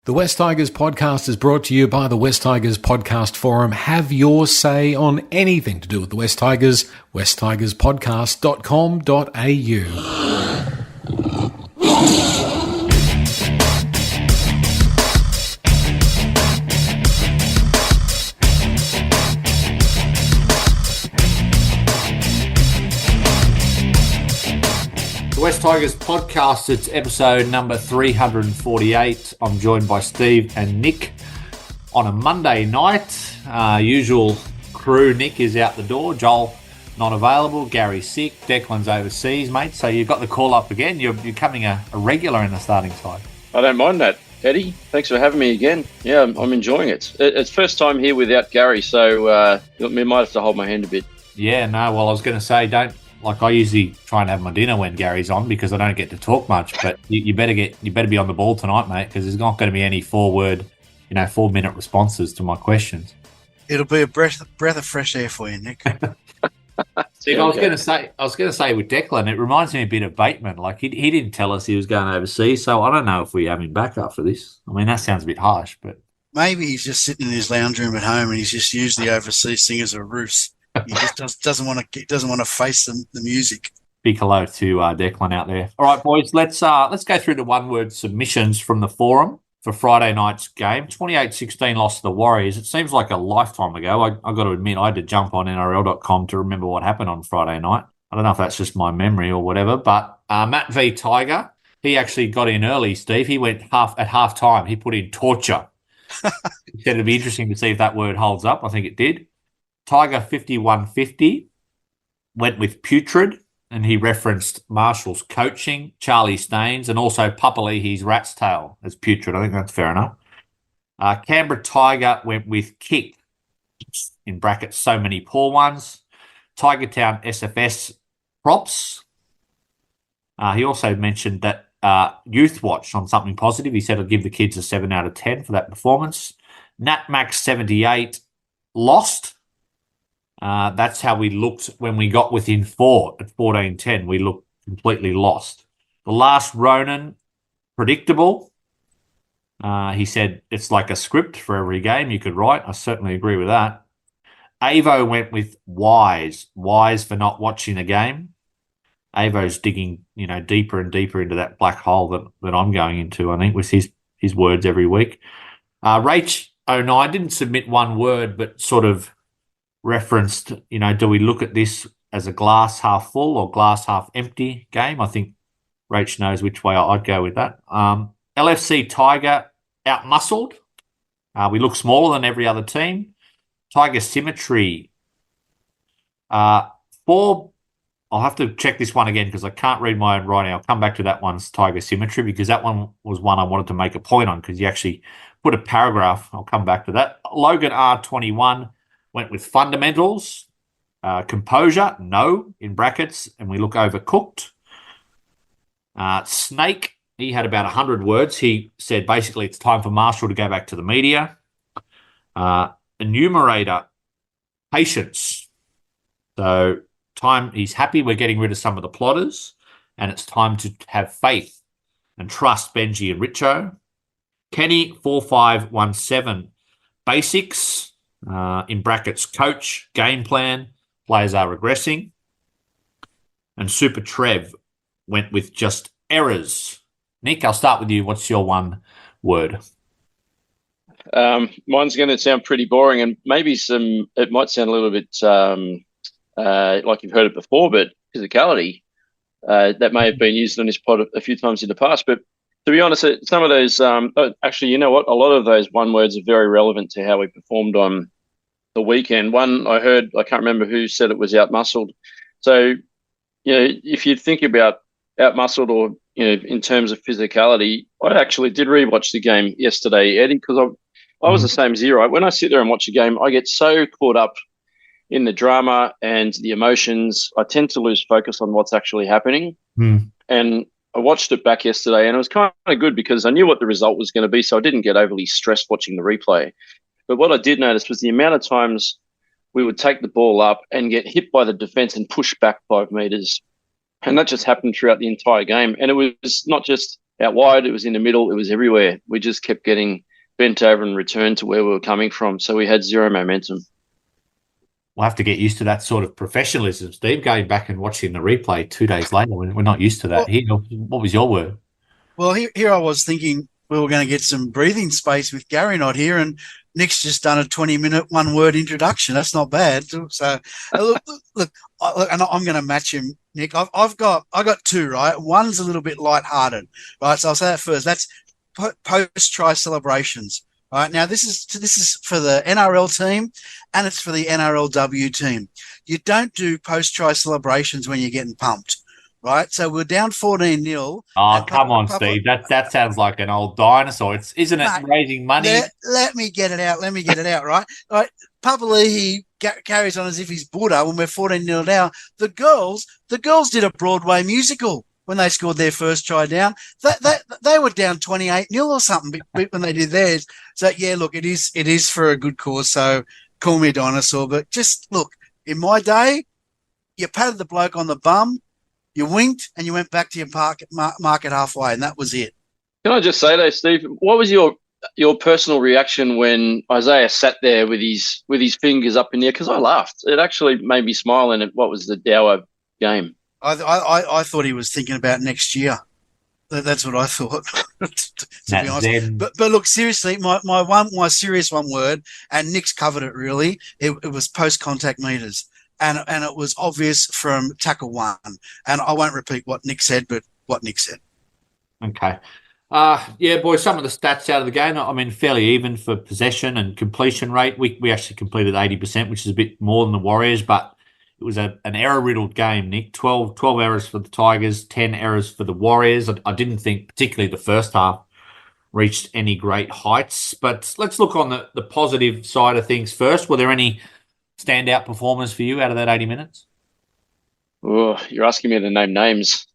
The West Tigers podcast is brought to you by the West Tigers Podcast Forum. Have your say on anything to do with the West Tigers. westtigerspodcast.com.au. West Tigers podcast, it's episode number 348. I'm joined by Steve and Nick on a Monday night. Usual crew, Nick is out the door, Joel not available, Gary sick, Declan's overseas, mate. So you've got the call up again. You're becoming a regular in the starting side. I don't mind that, Eddie. Thanks for having me again. Yeah, I'm enjoying it. It's first time here without Gary, so we might have to hold my hand a bit. Yeah, no, well, I was going to say, I usually try and have my dinner when Gary's on because I don't get to talk much. But you better be on the ball tonight, mate, because there's not going to be any 4-minute responses to my questions. It'll be a breath of fresh air for you, Nick. See, I was going to say with Declan, it reminds me a bit of Bateman. Like he didn't tell us he was going overseas, so I don't know if we have him back after this. I mean, that sounds a bit harsh, but maybe he's just sitting in his lounge room at home and he's just used the overseas thing as a ruse. He just doesn't want to face the music. Big hello to Declan out there. All right, boys, let's go through the one-word submissions from the forum for Friday night's game. 28-16 lost to the Warriors. It seems like a lifetime ago. I got to admit, I had to jump on NRL.com to remember what happened on Friday night. I don't know if that's just my memory or whatever, but Matt V. Tiger, he actually got in early, Steve. He went at half-time. He put in torture. He said it'd be interesting to see if that word holds up. I think it did. Tiger 5150 went with putrid, and he referenced Marshall's coaching, Charlie Staines, and also Papali'i's rat's tail as putrid. I think that's fair enough. Canberra Tiger went with kick, in brackets, so many poor ones. Tiger Town SFS props. He also mentioned that Youth Watch on something positive. He said I'd give the kids a 7 out of 10 for that performance. Natmax 78 lost. That's how we looked when we got within 4 at 14-10. We looked completely lost. The last Ronan, predictable. He said it's like a script for every game you could write. I certainly agree with that. Avo went with wise for not watching the game. Avo's digging, deeper and deeper into that black hole that I'm going into, I think, with his words every week. Rach09 didn't submit one word, but sort of referenced, do we look at this as a glass half full or glass half empty game? I think Rach knows which way I'd go with that. LFC Tiger out-muscled. We look smaller than every other team. Tiger Symmetry. 4, I'll have to check this one again because I can't read my own writing. I'll come back to that one's Tiger Symmetry because that one was one I wanted to make a point on because you actually put a paragraph. I'll come back to that. Logan R21 went with fundamentals, composure, no, in brackets, and we look overcooked. Snake, he had about 100 words. He said basically it's time for Marshall to go back to the media. Enumerator, patience. So he's happy we're getting rid of some of the plotters, and it's time to have faith and trust Benji and Richo. Kenny, 4517, basics. In brackets, coach, game plan, players are regressing. And Super Trev went with just errors. Nick, I'll start with you. What's your one word? Mine's going to sound pretty boring and maybe it might sound a little bit like you've heard it before, but physicality, that may have been used on this pod a few times in the past. But to be honest, some of those, actually, you know what? A lot of those one words are very relevant to how we performed on the weekend. One I heard, I can't remember who said it, was out-muscled. So, if you think about out-muscled or, in terms of physicality, I actually did rewatch the game yesterday, Eddie, because I was the same as you, right? When I sit there and watch a game, I get so caught up in the drama and the emotions. I tend to lose focus on what's actually happening. And I watched it back yesterday and it was kind of good because I knew what the result was going to be, so I didn't get overly stressed watching the replay. But what I did notice was the amount of times we would take the ball up and get hit by the defence and push back 5 metres. And that just happened throughout the entire game. And it was not just out wide, it was in the middle, it was everywhere. We just kept getting bent over and returned to where we were coming from. So we had zero momentum. We'll have to get used to that sort of professionalism, Steve, going back and watching the replay 2 days later. We're not used to that. What was your word? Well, here I was thinking we were going to get some breathing space with Gary not here, and Nick's just done a 20-minute one-word introduction. That's not bad. So look, and I'm going to match him, Nick. I got two, right? One's a little bit lighthearted, right? So I'll say that first. That's post-try celebrations. Right now, this is for the NRL team, and it's for the NRLW team. You don't do post-try celebrations when you're getting pumped, right? So we're down 14-0. Oh, come on, Steve. That sounds like an old dinosaur. Isn't it raising money? Let me get it out. Right? Right. Papali'i carries on as if he's Buddha when we're 14-0 down. The girls did a Broadway musical when they scored their first try down. They were down 28-0 or something when they did theirs. So, yeah, look, it is for a good cause. So call me a dinosaur. But just, look, in my day, you patted the bloke on the bum, you winked, and you went back to your market halfway, and that was it. Can I just say though, Steve, what was your personal reaction when Isaiah sat there with his fingers up in the air? Because I laughed. It actually made me smile. And what was the Dower game? I thought he was thinking about next year. That's what I thought. to be honest. But look, seriously, my serious one word, and Nick's covered it really. It was post contact meters. And it was obvious from tackle one. And I won't repeat what Nick said, but what Nick said. Okay. Yeah, boys, some of the stats out of the game, I mean, fairly even for possession and completion rate. We actually completed 80%, which is a bit more than the Warriors, but it was an error-riddled game, Nick. 12 errors for the Tigers, 10 errors for the Warriors. I didn't think particularly the first half reached any great heights. But let's look on the positive side of things first. Were there any standout performers for you out of that 80 minutes? Oh, you're asking me to name names.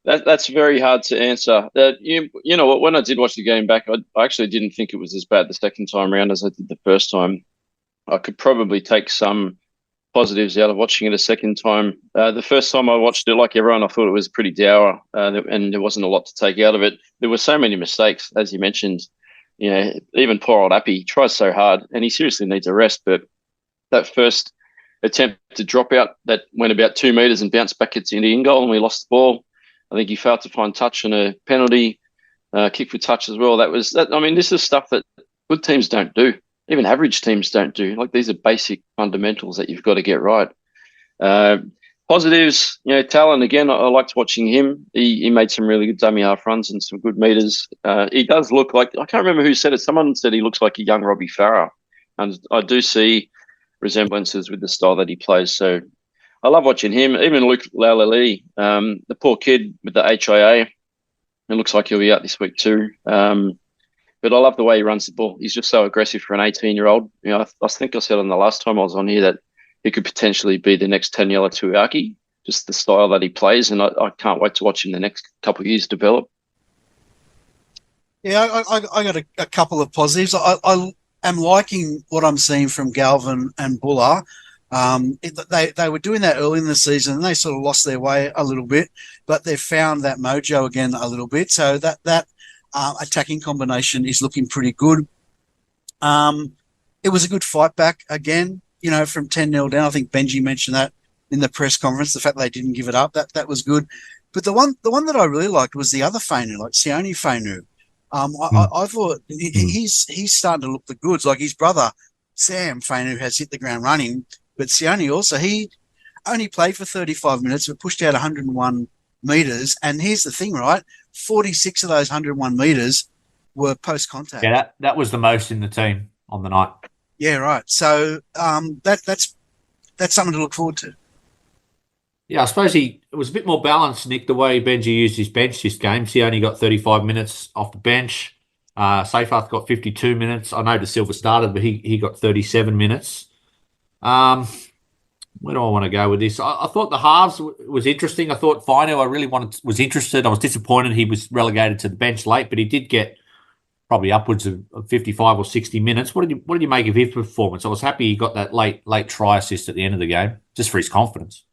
That's very hard to answer. You know what? When I did watch the game back, I actually didn't think it was as bad the second time around as I did the first time. I could probably take some positives out of watching it a second time. The first time I watched it, like everyone, I thought it was pretty dour, and there wasn't a lot to take out of it. There were so many mistakes, as you mentioned. You know, even poor old Appy tries so hard, and he seriously needs a rest. But that first attempt to drop out that went about 2 meters and bounced back into in goal, and we lost the ball. I think he failed to find touch on a penalty, kick for touch as well. I mean, this is stuff that good teams don't do. Even average teams don't do. Like, these are basic fundamentals that you've got to get right. Positives, you know, Talon, again, I liked watching him. He made some really good dummy half runs and some good meters. He does look like, I can't remember who said it. Someone said he looks like a young Robbie Farah. And I do see resemblances with the style that he plays. So I love watching him. Even Luke Laulili, the poor kid with the HIA. It looks like he'll be out this week too. But I love the way he runs the ball. He's just so aggressive for an 18-year-old. You know, I think I said on the last time I was on here that he could potentially be the next Taniela Tuiaki, just the style that he plays, and I can't wait to watch him the next couple of years develop. Yeah, I got a couple of positives. I am liking what I'm seeing from Galvin and Buller. They were doing that early in the season, and they sort of lost their way a little bit, but they've found that mojo again a little bit. So that attacking combination is looking pretty good. It was a good fight back again, you know, from 10-0 down. I think Benji mentioned that in the press conference, the fact they didn't give it up, that was good. But the one that I really liked was the other Fainu, like Sione Fainu. I thought he's starting to look the goods. Like his brother, Sam Fainu, has hit the ground running, but Sione also, he only played for 35 minutes, but pushed out 101 meters. And here's the thing, right? 46 of those 101 meters were post-contact. Yeah, that was the most in the team on the night. Yeah, right. So that's something to look forward to. Yeah, I suppose it was a bit more balanced, Nick, the way Benji used his bench this game. He only got 35 minutes off the bench. Seyfarth got 52 minutes. I know De Silva started, but he got 37 minutes. Where do I want to go with this? I thought the halves was interesting. I thought Fino, was interested. I was disappointed he was relegated to the bench late, but he did get probably upwards of 55 or 60 minutes. What did you make of his performance? I was happy he got that late try assist at the end of the game, just for his confidence.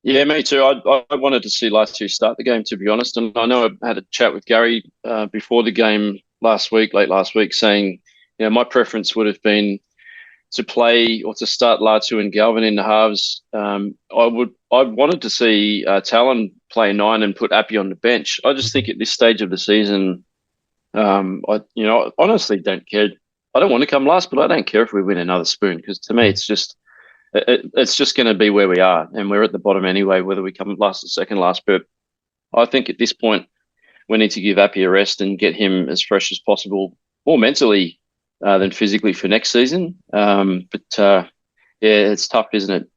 Yeah, me too. I wanted to see Latu start the game, to be honest. And I know I had a chat with Gary before the game late last week, saying, my preference would have been to play or to start Latu and Galvin in the halves. I wanted to see Talon play 9 and put Appy on the bench. I just think at this stage of the season, I honestly don't care. I don't want to come last, but I don't care if we win another spoon, because to me it's just going to be where we are, and we're at the bottom anyway, whether we come last or second last. But I think at this point we need to give Appy a rest and get him as fresh as possible, more mentally than physically, for next season. But it's tough, isn't it?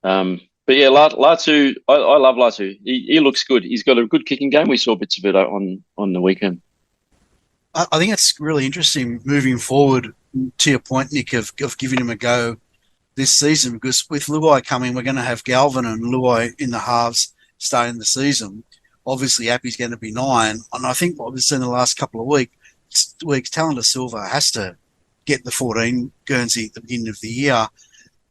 But yeah, Latu, I love Latu. He looks good. He's got a good kicking game. We saw bits of it on the weekend. I think it's really interesting moving forward, to your point, Nick, of giving him a go this season, because with Luai coming, we're going to have Galvin and Luai in the halves starting the season. Obviously, Appy's going to be 9. And I think what we've seen in the last couple of weeks, Talon Da Silva has to get the 14 Guernsey at the beginning of the year,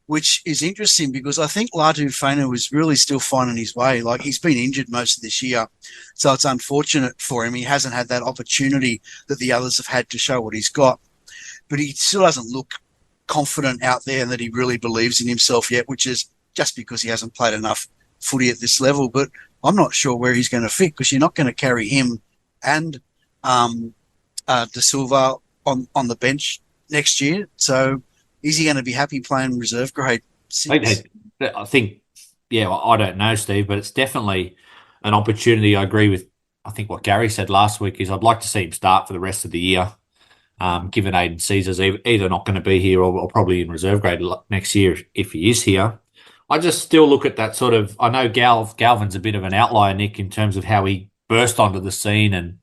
which is interesting because I think Latu Fainu is really still finding his way. Like, he's been injured most of this year, so it's unfortunate for him. He hasn't had that opportunity that the others have had to show what he's got, but he still doesn't look confident out there and that he really believes in himself yet, which is just because he hasn't played enough footy at this level. But I'm not sure where he's going to fit, because you're not going to carry him and Da Silva on the bench next year. So is he going to be happy playing reserve grade 6? I think, I don't know, Steve, but it's definitely an opportunity. I agree with, I think what Gary said last week is I'd like to see him start for the rest of the year, given Aiden Caesar's either not going to be here or probably in reserve grade next year if he is here. I just still look at that sort of, I know Galvin's a bit of an outlier, Nick, in terms of how he burst onto the scene, and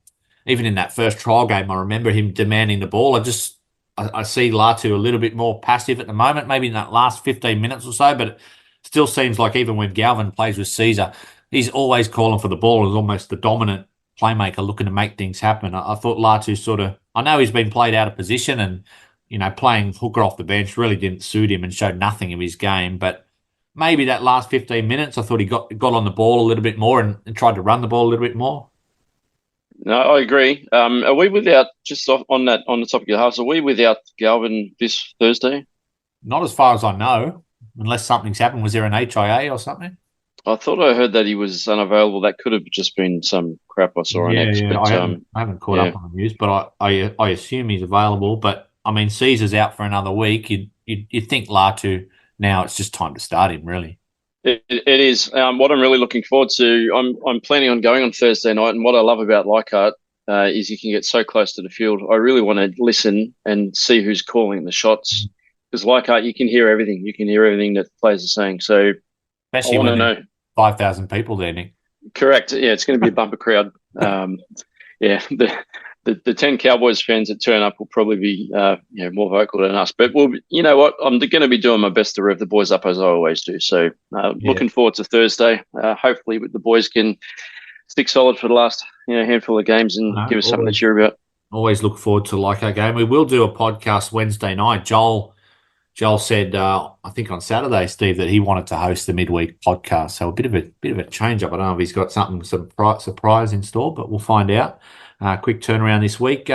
even in that first trial game, I remember him demanding the ball. I see Latu a little bit more passive at the moment, maybe in that last 15 minutes or so, but it still seems like even when Galvin plays with Caesar, he's always calling for the ball as almost the dominant playmaker looking to make things happen. I thought Latu sort of, I know he's been played out of position and, playing hooker off the bench really didn't suit him and showed nothing of his game, but maybe that last 15 minutes, I thought he got on the ball a little bit more and tried to run the ball a little bit more. No, I agree. Are we without, just on the topic of the halves, are we without Galvin this Thursday? Not as far as I know, unless something's happened. Was there an HIA or something? I thought I heard that he was unavailable. That could have just been some crap I saw on X. Yeah, but, I haven't caught up on the news, but I assume he's available. But, I mean, Caesar's out for another week. You'd think Latu, now it's just time to start him, really. It is. What I'm really looking forward to, I'm planning on going on Thursday night, and what I love about Leichhardt is you can get so close to the field. I really want to listen and see who's calling the shots, because Leichhardt, you can hear everything. You can hear everything that the players are saying. So especially I want to know. 5,000 people there, Nick. Correct. Yeah, it's going to be a bumper crowd. The 10 Cowboys fans that turn up will probably be more vocal than us. But you know what? I'm going to be doing my best to rev the boys up, as I always do. So looking forward to Thursday. Hopefully the boys can stick solid for the last handful of games and give us something to cheer about. Always look forward to Leichhardt game. We will do a podcast Wednesday night. Joel said, I think on Saturday, Steve, that he wanted to host the midweek podcast. So a bit of a change up. I don't know if he's got some surprise in store, but we'll find out. Quick turnaround this week.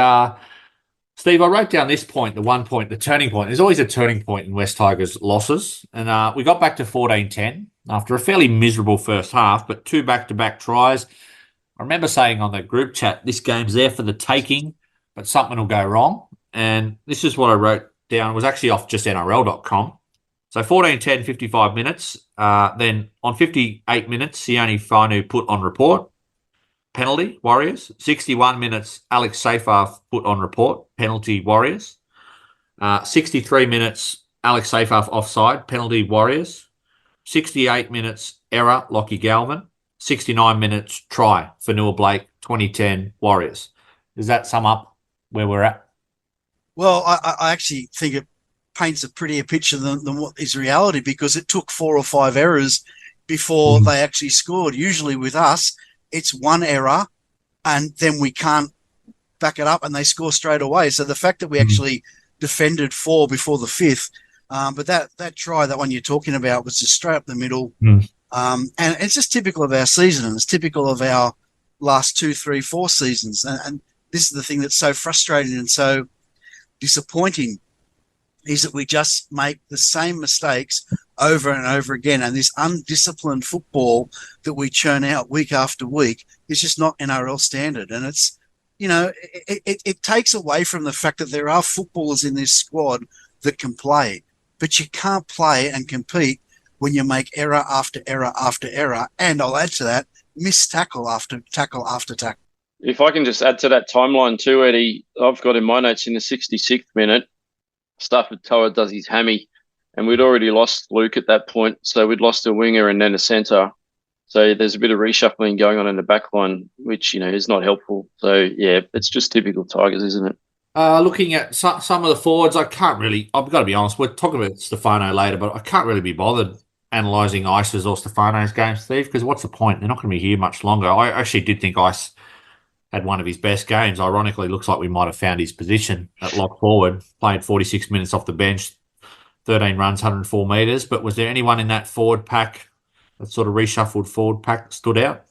Steve, I wrote down this point, the turning point. There's always a turning point in West Tigers' losses. And we got back to 14-10 after a fairly miserable first half, but 2 back-to-back tries. I remember saying on the group chat, this game's there for the taking, but something will go wrong. And this is what I wrote down. It was actually off just NRL.com. So 14-10, 55 minutes. Then on 58 minutes, Sione Fainu put on report. Penalty, Warriors. 61 minutes, Alex Seyfarth put on report. Penalty, Warriors. 63 minutes, Alex Seyfarth offside. Penalty, Warriors. 68 minutes, error, Lockie Galvin. 69 minutes, try, Fanua Blake. 2010, Warriors. Does that sum up where we're at? Well, I actually think it paints a prettier picture than what is reality, because it took 4 or 5 errors before they actually scored. Usually with us, it's 1 error and then we can't back it up and they score straight away. So the fact that we actually defended 4 before the 5th, but that try, that one you're talking about, was just straight up the middle. And it's just typical of our season, and it's typical of our last 2, 3, 4 seasons. And this is the thing that's so frustrating and so disappointing, is that we just make the same mistakes over and over again. And this undisciplined football that we churn out week after week is just not NRL standard. And it's, it takes away from the fact that there are footballers in this squad that can play, but you can't play and compete when you make error after error after error. And I'll add to that, miss tackle after tackle after tackle. If I can just add to that timeline too, Eddie, I've got in my notes in the 66th minute, Stafford Toa does his hammy, and we'd already lost Luke at that point. So we'd lost a winger and then a centre. So there's a bit of reshuffling going on in the back line, which, is not helpful. So, yeah, it's just typical Tigers, isn't it? Looking at some of the forwards, I've got to be honest, we're talking about Stefano later, but I can't really be bothered analysing Ice's or Stefano's game, Steve, because what's the point? They're not going to be here much longer. I actually did think Ice had one of his best games. Ironically, looks like we might have found his position at lock forward. Played 46 minutes off the bench, 13 runs, 104 metres. But was there anyone in that forward pack, that sort of reshuffled forward pack, that stood out?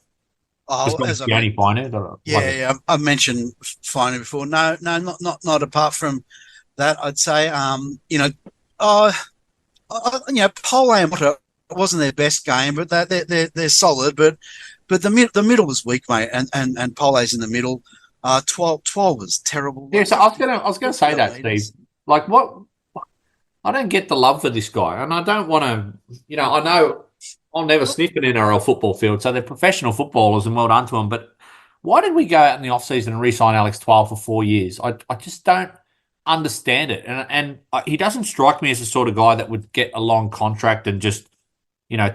As I mentioned Finer before. No, not apart from that. I'd say, Pole and Motta wasn't their best game, but they're solid. But the middle was weak, mate, and Pole's in the middle. 12 was terrible. Yeah, so I was gonna say that, Steve. Like, what? I don't get the love for this guy, and I don't want to. I know I'll never sniff an NRL football field, so they're professional footballers, and well done to them. But why did we go out in the off-season and re-sign Alex Twal for 4 years? I just don't understand it, and he doesn't strike me as the sort of guy that would get a long contract and just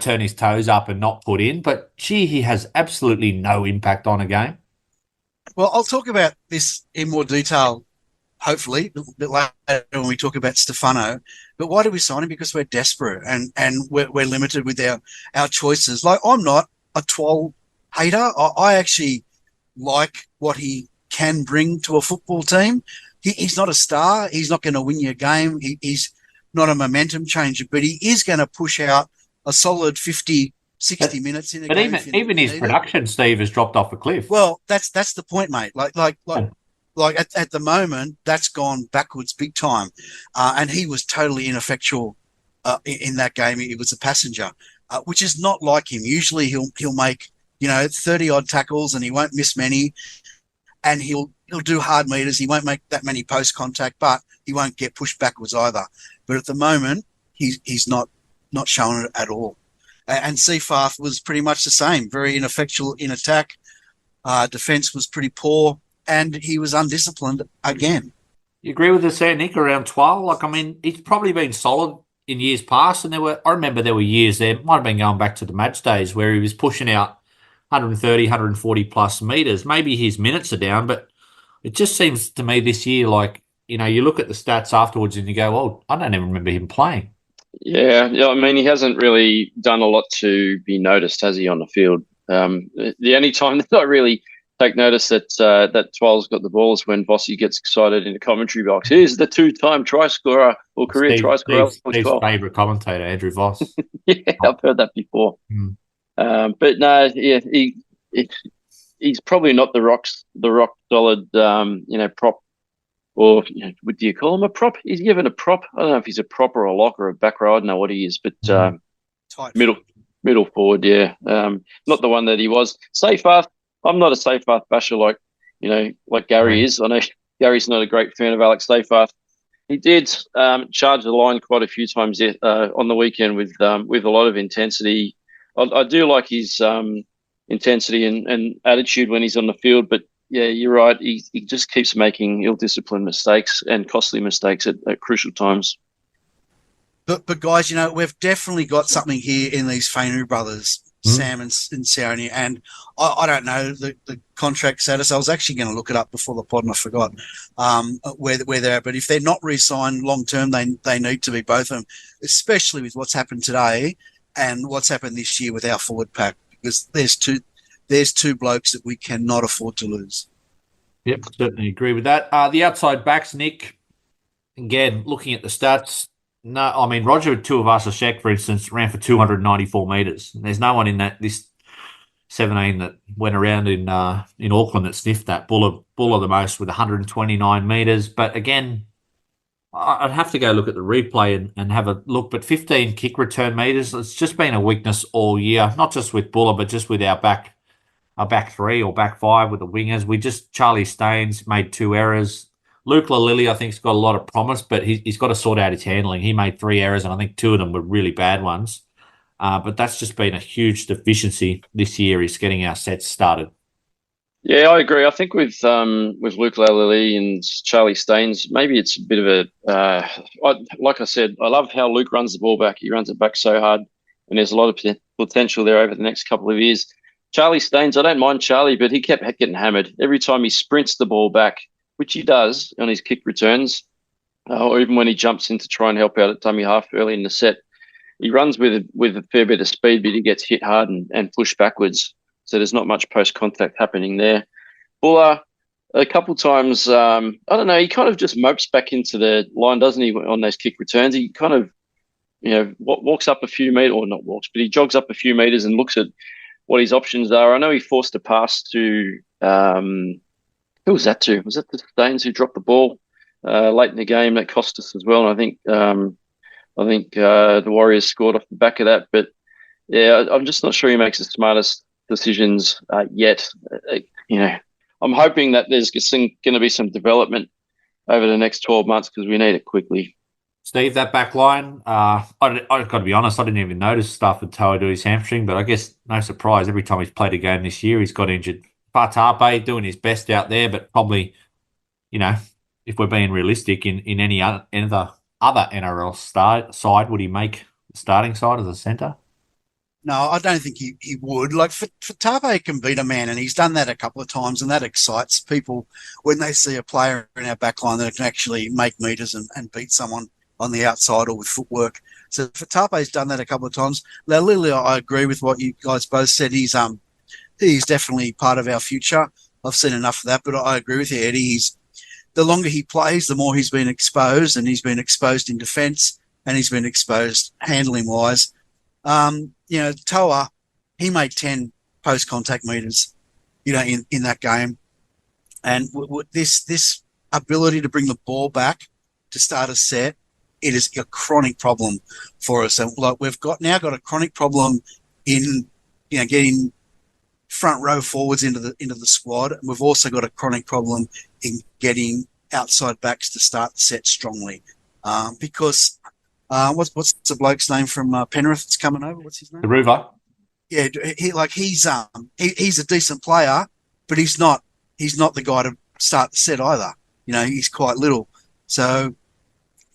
turn his toes up and not put in. But gee, he has absolutely no impact on a game. Well, I'll talk about this in more detail, hopefully, a bit later when we talk about Stefano. But why do we sign him? Because we're desperate and we're limited with our choices. Like, I'm not a Twal hater. I actually like what he can bring to a football team. He's not a star. He's not going to win you a game. He's not a momentum changer, but he is going to push out a solid 50, 60 minutes in a game. But even his production, Steve, has dropped off a cliff. Well, that's the point, mate. Like at the moment, that's gone backwards big time. And he was totally ineffectual in that game. He was a passenger, which is not like him. Usually he'll make 30 odd tackles and he won't miss many, and he'll do hard meters. He won't make that many post contact, but he won't get pushed backwards either. But at the moment, he's not showing it at all. And Seyfarth was pretty much the same, very ineffectual in attack. Defense was pretty poor, and he was undisciplined again. You agree with us there, Nick, around Twal? Like, I mean, he's probably been solid in years past, and I remember there were years there, might have been going back to the match days, where he was pushing out 130, 140 plus metres. Maybe his minutes are down, but it just seems to me this year, like, you look at the stats afterwards and you go, well, I don't even remember him playing. Yeah, I mean, he hasn't really done a lot to be noticed, has he, on the field? The only time that I really take notice that Twal's got the ball is when Vossi gets excited in the commentary box. Here's the 2-time try scorer or career try scorer. Steve's favourite commentator, Andrew Voss. Yeah, I've heard that before. But no, yeah, he's probably not the rock solid, prop. Or do you call him a prop? He's given a prop. I don't know if he's a prop or a lock or a back row. I don't know what he is, but middle forward, yeah. Not the one that he was. Seyfarth, I'm not a Seyfarth basher like Gary is. I know Gary's not a great fan of Alex Seyfarth. He did charge the line quite a few times on the weekend with a lot of intensity. I do like his intensity and attitude when he's on the field, but yeah, you're right. He just keeps making ill-disciplined mistakes and costly mistakes at crucial times. But guys, we've definitely got something here in these Fainu brothers, Sam and Sione, and I don't know the contract status. I was actually going to look it up before the pod and I forgot where they're at. But if they're not re-signed long-term, they need to be, both of them, especially with what's happened today and what's happened this year with our forward pack, because there's two blokes that we cannot afford to lose. Yep, certainly agree with that. The outside backs, Nick, again, looking at the stats, No, I mean, Roger Tuivasa-Sheck, for instance, ran for 294 metres. There's no one in this 17 that went around in Auckland that sniffed that. Buller the most with 129 metres. But again, I'd have to go look at the replay and have a look. But 15 kick return metres, it's just been a weakness all year, not just with Buller, but just with our back three or back five with the wingers. Charlie Staines made 2 errors. Luke Lalili, I think, has got a lot of promise, but he's got to sort out his handling. He made 3 errors, and I think 2 of them were really bad ones. But that's just been a huge deficiency this year, is getting our sets started. Yeah, I agree. I think with Luke Lalili and Charlie Staines, maybe it's a bit of like I said, I love how Luke runs the ball back. He runs it back so hard, and there's a lot of potential there over the next couple of years. Charlie Staines, I don't mind Charlie, but he kept getting hammered. Every time he sprints the ball back, which he does on his kick returns, or even when he jumps in to try and help out at dummy half early in the set, he runs with a fair bit of speed, but he gets hit hard and pushed backwards. So there's not much post-contact happening there. Buller, a couple times, I don't know, he kind of just mopes back into the line, doesn't he, on those kick returns? He kind of, walks up a few meters, or not walks, but he jogs up a few meters and looks at what his options are. I know he forced a pass to, who was that to? Was that the Staines who dropped the ball late in the game? That cost us as well. And I think the Warriors scored off the back of that. But yeah, I'm just not sure he makes the smartest decisions yet. I'm hoping that there's going to be some development over the next 12 months because we need it quickly. Steve, that back line, I've got to be honest, I didn't even notice stuff with Toa do his hamstring, but I guess no surprise. Every time he's played a game this year, he's got injured. Fatape doing his best out there, but probably, if we're being realistic, in any other NRL side, would he make the starting side as a centre? No, I don't think he would. Like, Fatape can beat a man, and he's done that a couple of times, and that excites people when they see a player in our backline that can actually make meters and beat someone on the outside or with footwork. So Fatape's done that a couple of times. Lalili, I agree with what you guys both said. He's definitely part of our future. I've seen enough of that, but I agree with you, Eddie. The longer he plays, the more he's been exposed, and he's been exposed in defence, and he's been exposed handling-wise. Toa, he made 10 post-contact meters, in that game. And this ability to bring the ball back to start a set, it is a chronic problem for us. And we've now got a chronic problem in, getting front row forwards into the squad. And we've also got a chronic problem in getting outside backs to start the set strongly. Because what's the bloke's name from Penrith that's coming over? What's his name? Taruva. Yeah, he's a decent player, but he's not the guy to start the set either. He's quite little. So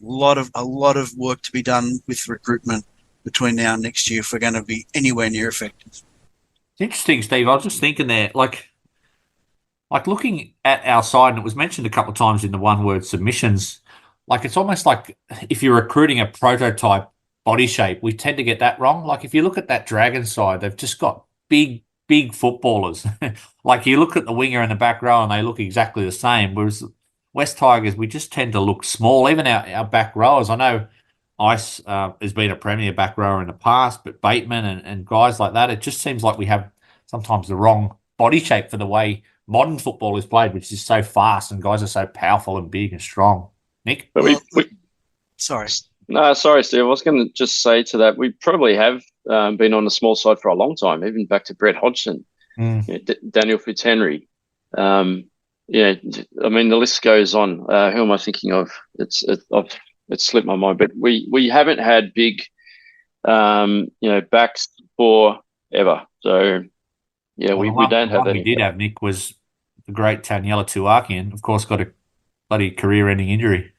a lot of work to be done with recruitment between now and next year if we're going to be anywhere near effective. It's interesting, Steve. I was just thinking there, like looking at our side, and it was mentioned a couple of times in the one-word submissions. Like, it's almost like if you're recruiting a prototype body shape, we tend to get that wrong. Like, if you look at that Dragon side, they've just got big footballers. Like, you look at the winger in the back row and they look exactly the same. Whereas West Tigers, we just tend to look small. Even our back rowers. I know Ice has been a premier back rower in the past, but Bateman and guys like that, it just seems like we have sometimes the wrong body shape for the way modern football is played, which is so fast and guys are so powerful and big and strong. Nick? But Sorry. No, sorry, Steve. I was going to just say to that, we probably have been on the small side for a long time, even back to Brett Hodgson, Daniel Fitzhenry. I mean, the list goes on. Who am I thinking of? It's slipped my mind, but we haven't had big, backs for ever. So, yeah, we don't have that. We did have, Nick, was the great Taniela Tuakian, of course, got a bloody career-ending injury.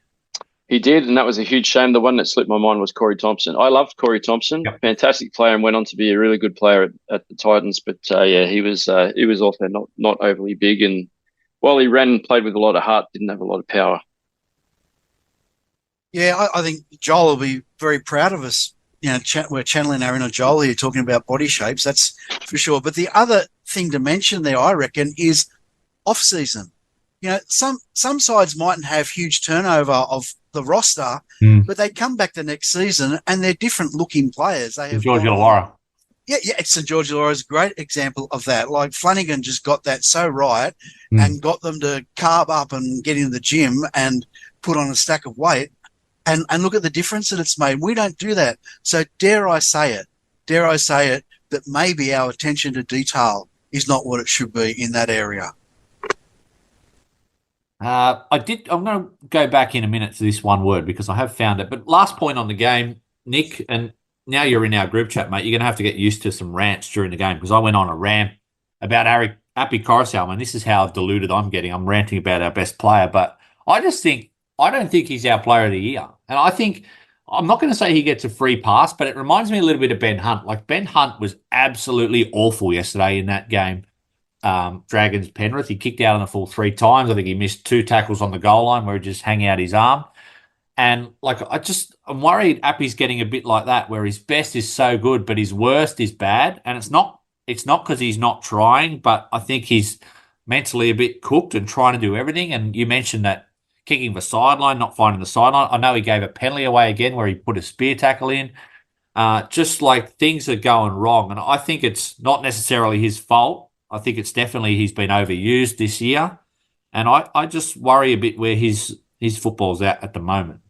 He did, and that was a huge shame. The one that slipped my mind was Corey Thompson. I loved Corey Thompson, fantastic player, and went on to be a really good player at the Titans. But he was also not overly big, and while he ran and played with a lot of heart, didn't have a lot of power. Yeah, I think Joel will be very proud of us. We're channeling our inner Joel here, talking about body shapes. That's for sure. But the other thing to mention there, I reckon, is off-season. Some sides mightn't have huge turnover of the roster, but they come back the next season and they're different looking players. They have George gone on. Illawarra. Yeah, St George Illawarra is a great example of that. Like Flanagan just got that so right and got them to carb up and get in the gym and put on a stack of weight and look at the difference that it's made. We don't do that. So dare I say it, that maybe our attention to detail is not what it should be in that area. I'm going to go back in a minute to this one word because I have found it. But last point on the game, Nick, and now you're in our group chat, mate. You're going to have to get used to some rants during the game because I went on a rant about Api Coruscant, and this is how deluded I'm getting. I'm ranting about our best player, but I don't think he's our player of the year. And I think, I'm not going to say he gets a free pass, but it reminds me a little bit of Ben Hunt. Like Ben Hunt was absolutely awful yesterday in that game. Dragons Penrith. He kicked out on the full 3 times. I think he missed 2 tackles on the goal line where he just hang out his arm. And like I'm worried Appy's getting a bit like that, where his best is so good, but his worst is bad. And it's not because he's not trying, but I think he's mentally a bit cooked and trying to do everything. And you mentioned that kicking the sideline, not finding the sideline. I know he gave a penalty away again where he put a spear tackle in. Just like things are going wrong. And I think it's not necessarily his fault. I think it's definitely he's been overused this year. And I just worry a bit where his football's at the moment.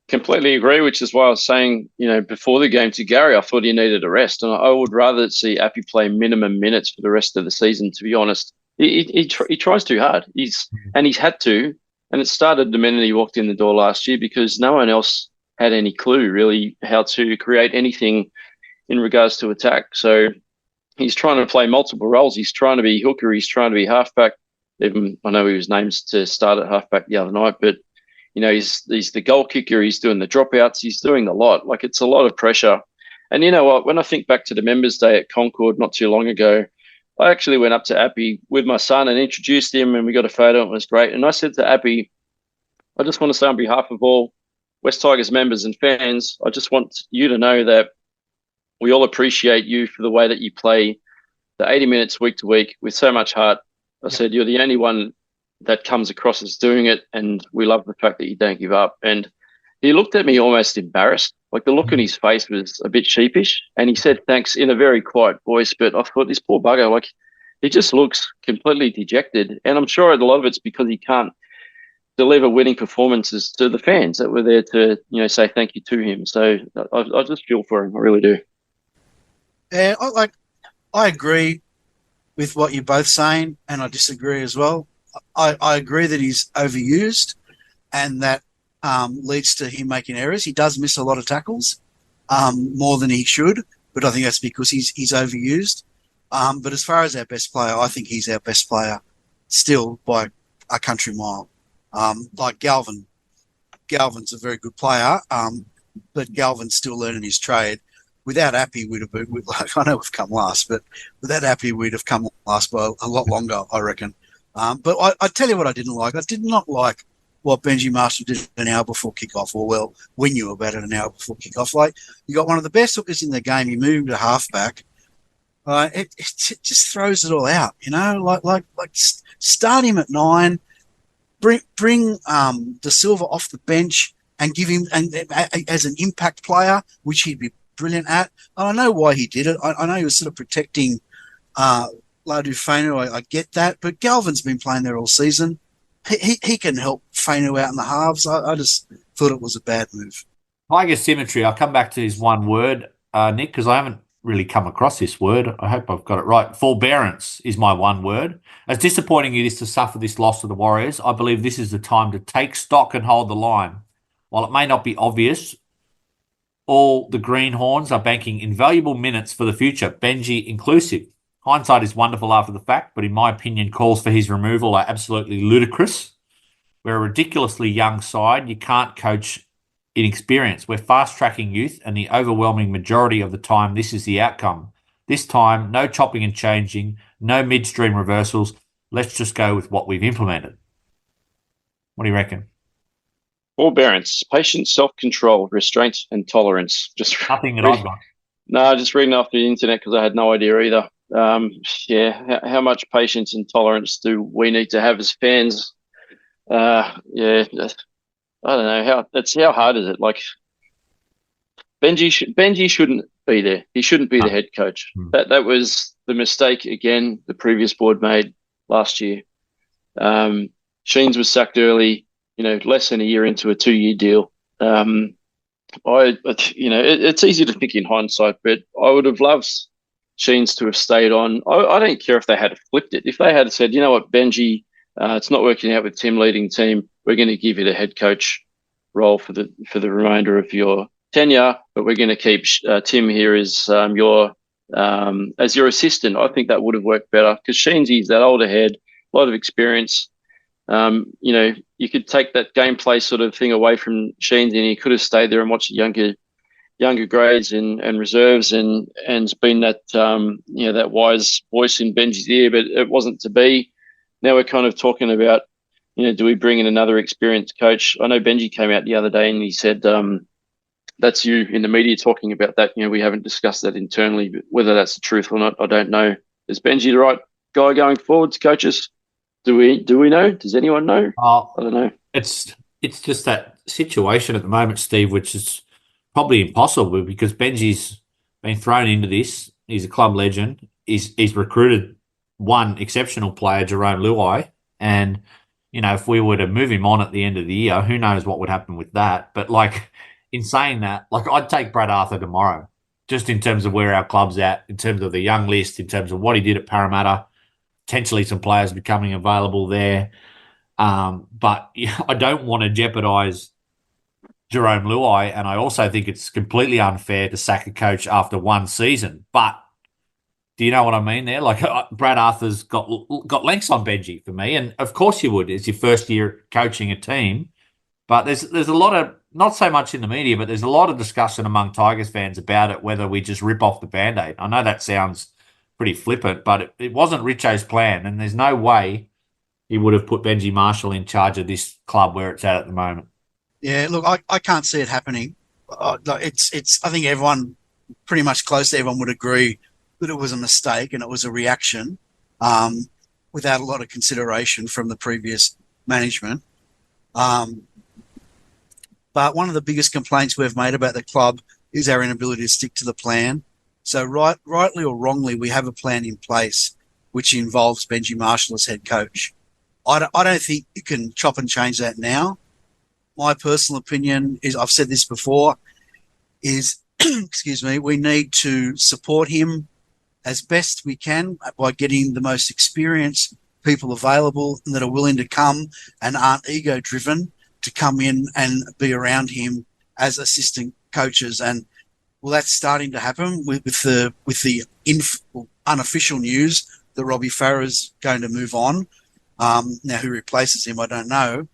Completely agree, which is why I was saying, before the game to Gary, I thought he needed a rest. And I would rather see Appy play minimum minutes for the rest of the season, to be honest. He tries too hard. He's had to. And it started the minute he walked in the door last year because no one else had any clue really how to create anything in regards to attack. So he's trying to play multiple roles. He's trying to be hooker. He's trying to be halfback. Even I know he was named to start at halfback the other night, but he's the goal kicker. He's doing the dropouts. He's doing a lot. Like it's a lot of pressure. And you know what? When I think back to the Members' Day at Concord not too long ago, I actually went up to Appy with my son and introduced him, and we got a photo. And it was great. And I said to Appy, I just want to say on behalf of all West Tigers members and fans, I just want you to know that we all appreciate you for the way that you play the 80 minutes week to week with so much heart. I said, you're the only one that comes across as doing it, and we love the fact that you don't give up. And he looked at me almost embarrassed. Like the look on his face was a bit sheepish, and he said thanks in a very quiet voice. But I thought, this poor bugger, like he just looks completely dejected. And I'm sure a lot of it's because he can't deliver winning performances to the fans that were there to, say thank you to him. So I just feel for him. I really do. Yeah, I agree with what you're both saying, and I disagree as well. I agree that he's overused, and that leads to him making errors. He does miss a lot of tackles, more than he should, but I think that's because he's overused. But as far as our best player, I think he's our best player still by a country mile. Like Galvin's a very good player, but Galvin's still learning his trade. Without Appy, I know we've come last, but without Appy, we'd have come last by a lot longer, I reckon. But I tell you what I didn't like. I did not like what Benji Marshall did an hour before kickoff, or well, we knew about it an hour before kickoff. Like, you got one of the best hookers in the game, you move him to halfback. It just throws it all out, like start him at 9, bring De Silva off the bench and give him as an impact player, which he'd be brilliant at. And I know why he did it. I know he was sort of protecting Ladu Fainu. I get that, but Galvin's been playing there all season. He can help Fainu out in the halves. I just thought it was a bad move. Tiger symmetry. I'll come back to his one word, Nick, because I haven't really come across this word. I hope I've got it right. Forbearance is my one word. As disappointing it is to suffer this loss to the Warriors, I believe this is the time to take stock and hold the line. While it may not be obvious, all the greenhorns are banking invaluable minutes for the future, Benji inclusive. Hindsight is wonderful after the fact, but in my opinion, calls for his removal are absolutely ludicrous. We're a ridiculously young side. You can't coach inexperience. We're fast-tracking youth, and the overwhelming majority of the time, this is the outcome. This time, no chopping and changing, no midstream reversals. Let's just go with what we've implemented. What do you reckon? Forbearance, patience, self-control, restraint, and tolerance. Just nothing that I've got. No, just reading off the internet because I had no idea either. How much patience and tolerance do we need to have as fans? I I don't know how hard is it? Like Benji shouldn't be there. He shouldn't be the head coach. That was the mistake again the previous board made last year. Sheens was sacked early, less than a year into a 2-year deal. It's easy to think in hindsight, but I would have loved Sheens to have stayed on. I don't care if they had flipped it. If they had said, you know what, Benji, it's not working out with Tim leading team, we're going to give you the head coach role for the remainder of your tenure, but we're going to keep Tim here as your assistant. I think that would have worked better because Sheensy's that older head, a lot of experience. You could take that gameplay sort of thing away from Sheens, and he could have stayed there and watched the younger grades and reserves and been that that wise voice in Benji's ear, but it wasn't to be. Now we're kind of talking about, do we bring in another experienced coach? I know Benji came out the other day and he said, that's you in the media talking about that. We haven't discussed that internally, but whether that's the truth or not, I don't know. Is Benji the right guy going forward to coaches? Do we know? Does anyone know? I don't know. It's just that situation at the moment, Steve, which is probably impossible because Benji's been thrown into this. He's a club legend. He's recruited one exceptional player, Jerome Luai, and if we were to move him on at the end of the year, who knows what would happen with that? But in saying that, I'd take Brad Arthur tomorrow, just in terms of where our club's at, in terms of the young list, in terms of what he did at Parramatta, potentially some players becoming available there. But I don't want to jeopardise Jerome Luai, and I also think it's completely unfair to sack a coach after one season. But do you know what I mean there? Brad Arthur's got lengths on Benji for me, and of course you would. It's your first year coaching a team. But there's a lot of, not so much in the media, but there's a lot of discussion among Tigers fans about it, whether we just rip off the Band-Aid. I know that sounds pretty flippant, but it wasn't Richo's plan, and there's no way he would have put Benji Marshall in charge of this club where it's at the moment. Yeah, look, I can't see it happening. I think everyone, pretty much close to everyone, would agree that it was a mistake and it was a reaction without a lot of consideration from the previous management. But one of the biggest complaints we've made about the club is our inability to stick to the plan. So rightly or wrongly, we have a plan in place which involves Benji Marshall as head coach. I don't think you can chop and change that now. My personal opinion is, I've said this before, is, excuse me, we need to support him as best we can by getting the most experienced people available and that are willing to come and aren't ego-driven to come in and be around him as assistant coaches. And well, that's starting to happen with the unofficial news that Robbie Farah's going to move on. Now, who replaces him, I don't know.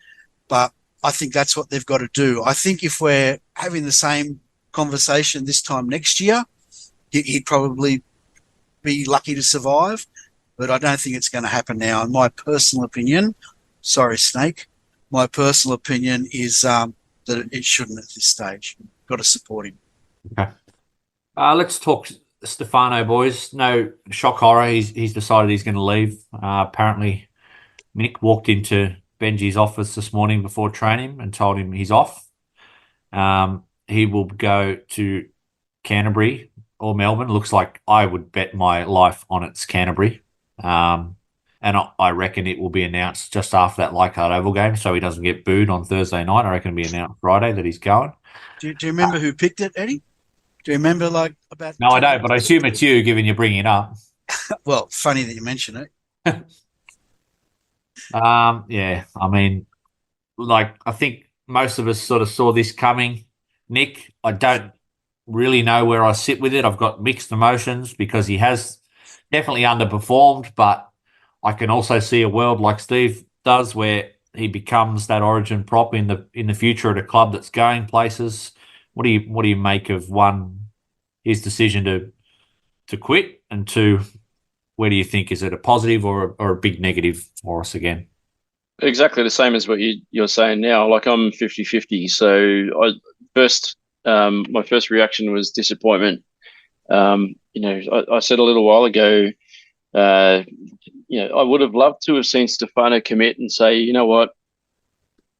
But I think that's what they've got to do. I think if we're having the same conversation this time next year, he'd probably be lucky to survive. But I don't think it's going to happen now. In my personal opinion, sorry, Snake, my personal opinion is that it shouldn't at this stage. Got to support him. Okay. Let's talk Stefano, boys. No shock horror. He's decided he's going to leave. Apparently, Mick walked into Benji's office this morning before training and told him he's off. He will go to Canterbury or Melbourne. Looks like I would bet my life on it's Canterbury. And I reckon it will be announced just after that Leichhardt Oval game so he doesn't get booed on Thursday night. I reckon it'll be announced Friday that he's going. Do you remember who picked it, Eddie? Do you remember about... No, I don't, but I assume it's you, given you're bringing it up. Well, funny that you mention it. Yeah, I mean, I think most of us sort of saw this coming. Nick, I don't really know where I sit with it. I've got mixed emotions because he has definitely underperformed, but I can also see a world like Steve does where he becomes that origin prop in the future at a club that's going places. What do you make of one, his decision to quit, and two, where do you think, is it a positive or a big negative for us again? Exactly the same as what you're saying now. I'm 50-50. So my first reaction was disappointment. I said a little while ago, I would have loved to have seen Stefano commit and say, you know what,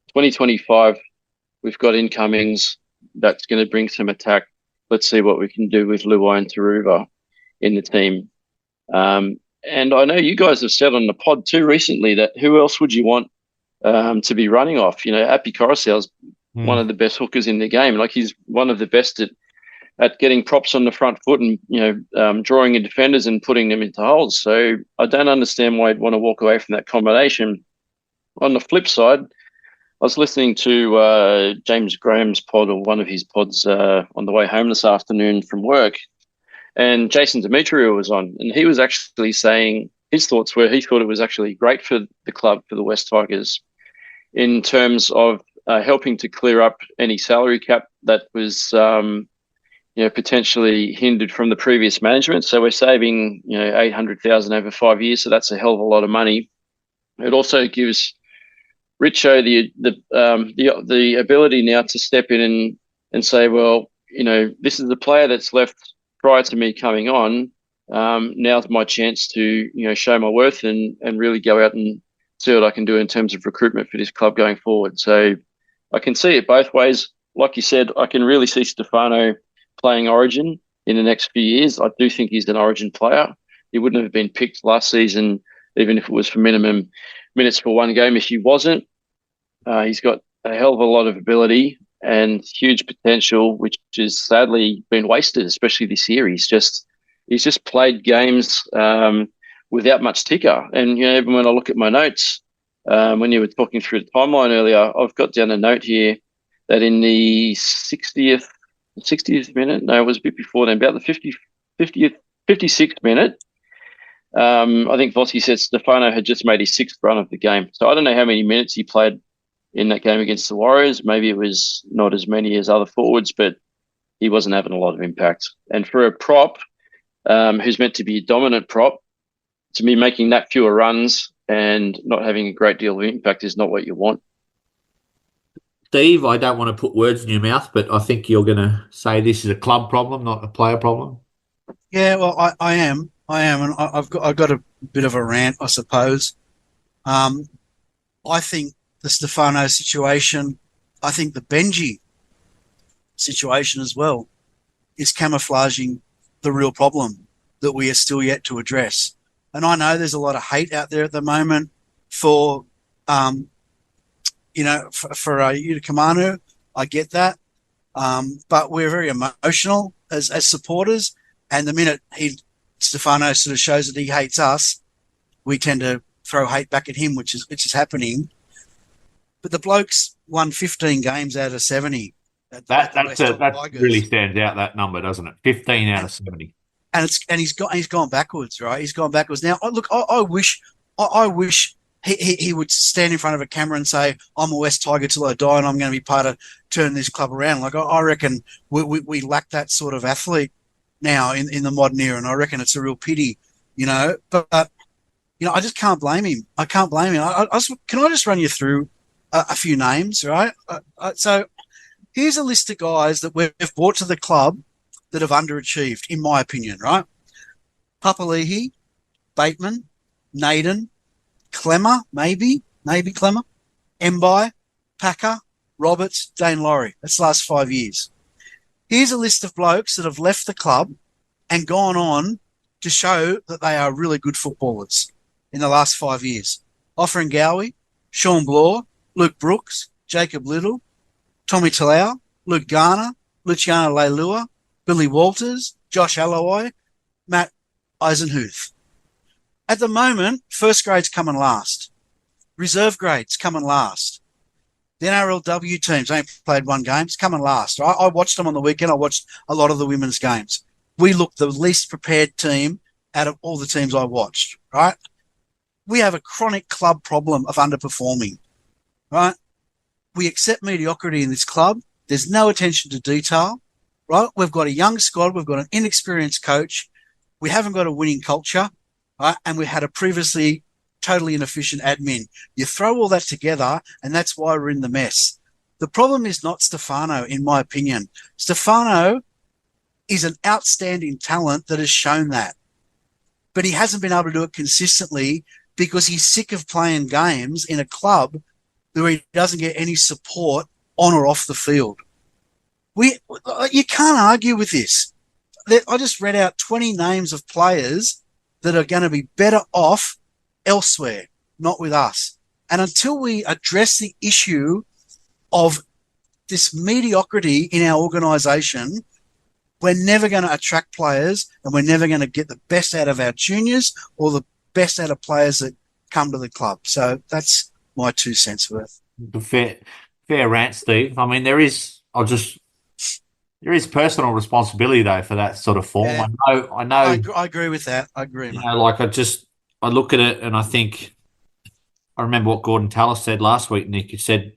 2025, We've got incomings. That's going to bring some attack. Let's see what we can do with Luai and Taruva in the team. And I know you guys have said on the pod too recently that who else would you want to be running off? Api Korosal's one of the best hookers in the game. Like, he's one of the best at getting props on the front foot and, drawing in defenders and putting them into holes. So I don't understand why you'd want to walk away from that combination. On the flip side, I was listening to James Graham's pod, or one of his pods, on the way home this afternoon from work, and Jason Demetriou was on, and he was actually saying his thoughts were he thought it was actually great for the club, for the West Tigers, in terms of helping to clear up any salary cap that was potentially hindered from the previous management. So we're saving $800,000 over 5 years, so that's a hell of a lot of money. It also gives Richo the ability now to step in and say, well, this is the player that's left prior to me coming on. Now's my chance to show my worth and really go out and see what I can do in terms of recruitment for this club going forward. So I can see it both ways. Like you said, I can really see Stefano playing Origin in the next few years. I do think he's an Origin player. He wouldn't have been picked last season, even if it was for minimum minutes for one game, if he wasn't. He's got a hell of a lot of ability and huge potential, which has sadly been wasted, especially this year. He's just played games without much ticker. And even when I look at my notes, when you were talking through the timeline earlier, I've got down a note here that in the 60th minute, no, it was a bit before then, about the 56th minute, I think Vossi said Stefano had just made his 6th run of the game. So I don't know how many minutes he played in that game against the Warriors. Maybe it was not as many as other forwards, but he wasn't having a lot of impact. And for a prop who's meant to be a dominant prop, to me, making that fewer runs and not having a great deal of impact is not what you want. Steve, I don't want to put words in your mouth, but I think you're going to say this is a club problem, not a player problem. Yeah, well, I am, and I've got a bit of a rant, I suppose. I think the Stefano situation, I think the Benji situation as well, is camouflaging the real problem that we are still yet to address. And I know there's a lot of hate out there at the moment for Yuta Kamanu. I get that. But we're very emotional as supporters. And the minute Stefano sort of shows that he hates us, we tend to throw hate back at him, which is happening. But the bloke's won 15 games out of 70. That really stands out, that number, doesn't it? 15 out of 70. And he's gone backwards, right? He's gone backwards. Now, look, I wish he would stand in front of a camera and say, I'm a West Tiger till I die and I'm going to be part of turning this club around. Like, I reckon we lack that sort of athlete now in the modern era, and I reckon it's a real pity, But I just can't blame him. I can't blame him. Can I just run you through a few names, right? So here's a list of guys that we've brought to the club that have underachieved, in my opinion, right? Papali'i, Bateman, Naden, Clemmer, maybe Clemmer, Mbai, Packer, Roberts, Dane Laurie. That's the last 5 years. Here's a list of blokes that have left the club and gone on to show that they are really good footballers in the last 5 years. Offa Ngowie, Sean Bloor, Luke Brooks, Jacob Little, Tommy Talau, Luke Garner, Luciano Leilua, Billy Walters, Josh Alloway, Matt Eisenhuth. At the moment, first grade's coming last. Reserve grade's coming last. The NRLW teams ain't played one game. It's coming last. I watched them on the weekend. I watched a lot of the women's games. We looked the least prepared team out of all the teams I watched, right? We have a chronic club problem of underperforming, right? We accept mediocrity in this club. There's no attention to detail, right? We've got a young squad. We've got an inexperienced coach. We haven't got a winning culture, right? And we had a previously totally inefficient admin. You throw all that together, and that's why we're in the mess. The problem is not Stefano, in my opinion. Stefano is an outstanding talent that has shown that. But he hasn't been able to do it consistently because he's sick of playing games in a club where he doesn't get any support on or off the field. You can't argue with this. I just read out 20 names of players that are going to be better off elsewhere, not with us. And until we address the issue of this mediocrity in our organisation, we're never going to attract players, and we're never going to get the best out of our juniors or the best out of players that come to the club. So that's my 2 cents worth. Fair rant, Steve. I mean, there is personal responsibility though for that sort of form. Yeah. I know. I agree with that. I agree. You know, like I look at it and I think I remember what Gordon Tallis said last week, Nick. He said,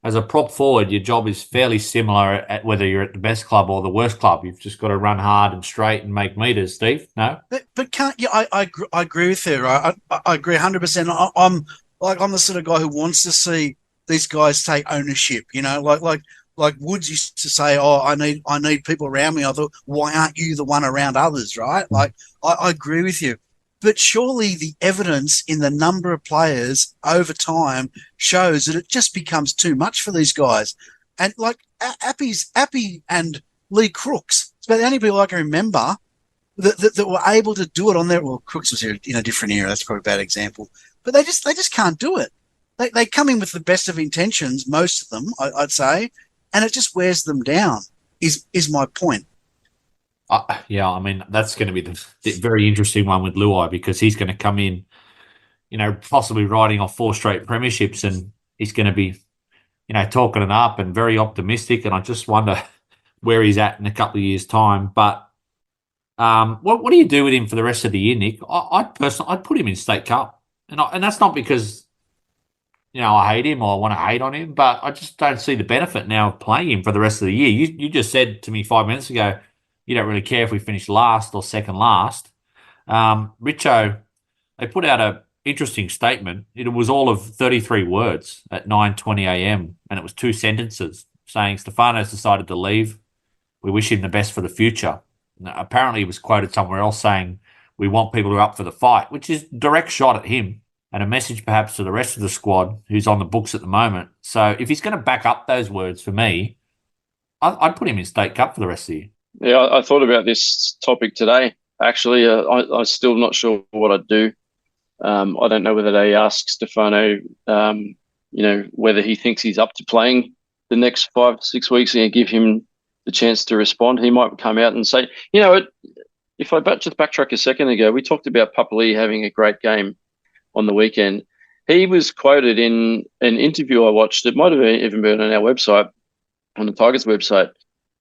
as a prop forward, your job is fairly similar at whether you're at the best club or the worst club. You've just got to run hard and straight and make meters, Steve. No? But can't you? I agree with you, right? I agree 100%. I'm the sort of guy who wants to see these guys take ownership, you know, like Woods used to say, oh, I need people around me. I thought, why aren't you the one around others, right? Like, I agree with you. But surely the evidence in the number of players over time shows that it just becomes too much for these guys. And like Appy and Lee Crooks, it's about the only people I can remember that were able to do it on their. Well, Crooks was in a different era. That's probably a bad example. But they just can't do it. They come in with the best of intentions, most of them, I'd say, and it just wears them down. Is my point. Yeah, I mean, that's going to be the very interesting one with Luai, because he's going to come in, you know, possibly riding off 4 straight premierships, and he's going to be, you know, talking it up and very optimistic. And I just wonder where he's at in a couple of years' time. But what do you do with him for the rest of the year, Nick? I'd put him in State Cup, and that's not because, you know, I hate him or I want to hate on him, but I just don't see the benefit now of playing him for the rest of the year. You just said to me 5 minutes ago, you don't really care if we finish last or second last. Richo, they put out an interesting statement. It was all of 33 words at 9:20 a.m. and it was 2 sentences saying Stefano's decided to leave. We wish him the best for the future. Now, apparently he was quoted somewhere else saying we want people who are up for the fight, which is direct shot at him and a message perhaps to the rest of the squad who's on the books at the moment. So if he's going to back up those words for me, I'd put him in State Cup for the rest of the year. Yeah, I thought about this topic today. Actually, I'm still not sure what I'd do. I don't know whether they ask Stefano, you know, whether he thinks he's up to playing the next 5-6 weeks and give him the chance to respond. He might come out and say, you know, if I just backtrack a second ago, we talked about Papali'i having a great game on the weekend. He was quoted in an interview I watched. It might have even been on our website, on the Tigers website,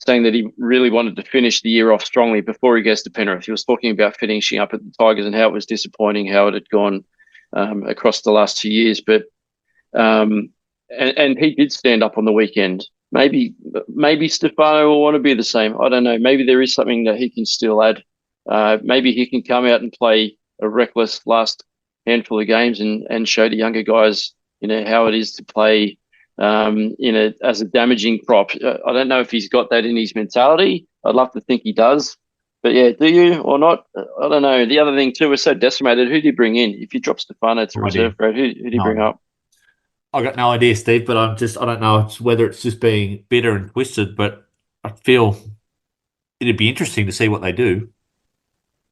saying that he really wanted to finish the year off strongly before he goes to Penrith. He was talking about finishing up at the Tigers and how it was disappointing, how it had gone across the last 2 years. But and he did stand up on the weekend. Maybe Stefano will want to be the same. I don't know. Maybe there is something that he can still add. Maybe he can come out and play a reckless last handful of games and show the younger guys, you know, how it is to play as a damaging prop. I don't know if he's got that in his mentality. I'd love to think he does. But yeah, do you or not? I don't know. The other thing too, we're so decimated. Who do you bring in? If you drop Stefano to reserve grade, who do you bring up? I got no idea, Steve, but I don't know whether it's just being bitter and twisted, but I feel it'd be interesting to see what they do.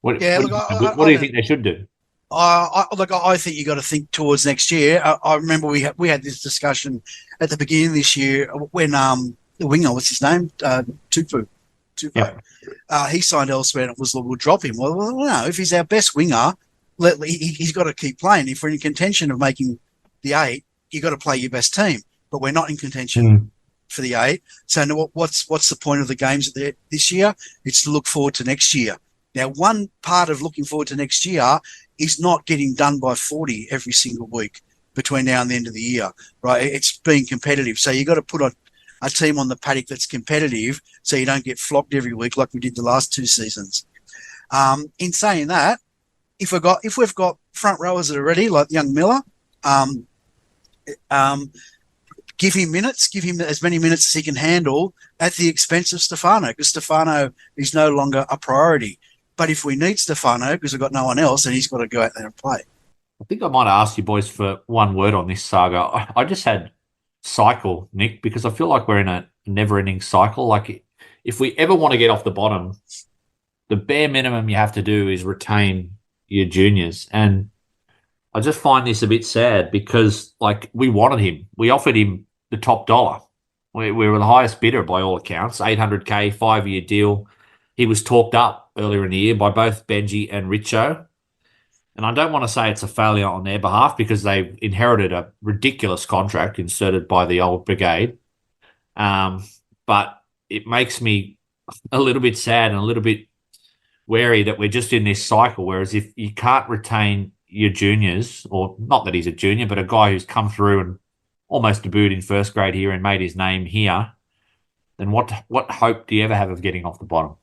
What do you think they should do? I think you got to think towards next year. I remember we had this discussion at the beginning of this year when the winger, what's his name, Tupu, yeah. He signed elsewhere, and it was we'll drop him. Well, no, if he's our best winger, he's got to keep playing. If we're in contention of making the 8, you got to play your best team. But we're not in contention for the 8. So what's the point of the games this year? It's to look forward to next year. Now, one part of looking forward to next year is not getting done by 40 every single week between now and the end of the year, right? It's being competitive. So you got to put a team on the paddock that's competitive so you don't get flogged every week like we did the last 2 seasons. In saying that, if we've got front rowers that are ready, like young Miller, give him minutes, give him as many minutes as he can handle at the expense of Stefano, because Stefano is no longer a priority. But if we need Stefano, because we've got no one else, then he's got to go out there and play. I think I might ask you boys for one word on this saga. I just had cycle, Nick, because I feel like we're in a never-ending cycle. Like, if we ever want to get off the bottom, the bare minimum you have to do is retain your juniors. And I just find this a bit sad because, like, we wanted him. We offered him the top dollar. We were the highest bidder by all accounts, $800K, 5-year deal. He was talked up earlier in the year by both Benji and Richo. And I don't want to say it's a failure on their behalf because they've inherited a ridiculous contract inserted by the old brigade. But it makes me a little bit sad and a little bit wary that we're just in this cycle, whereas if you can't retain your juniors, or not that he's a junior, but a guy who's come through and almost debuted in first grade here and made his name here, then what hope do you ever have of getting off the bottom?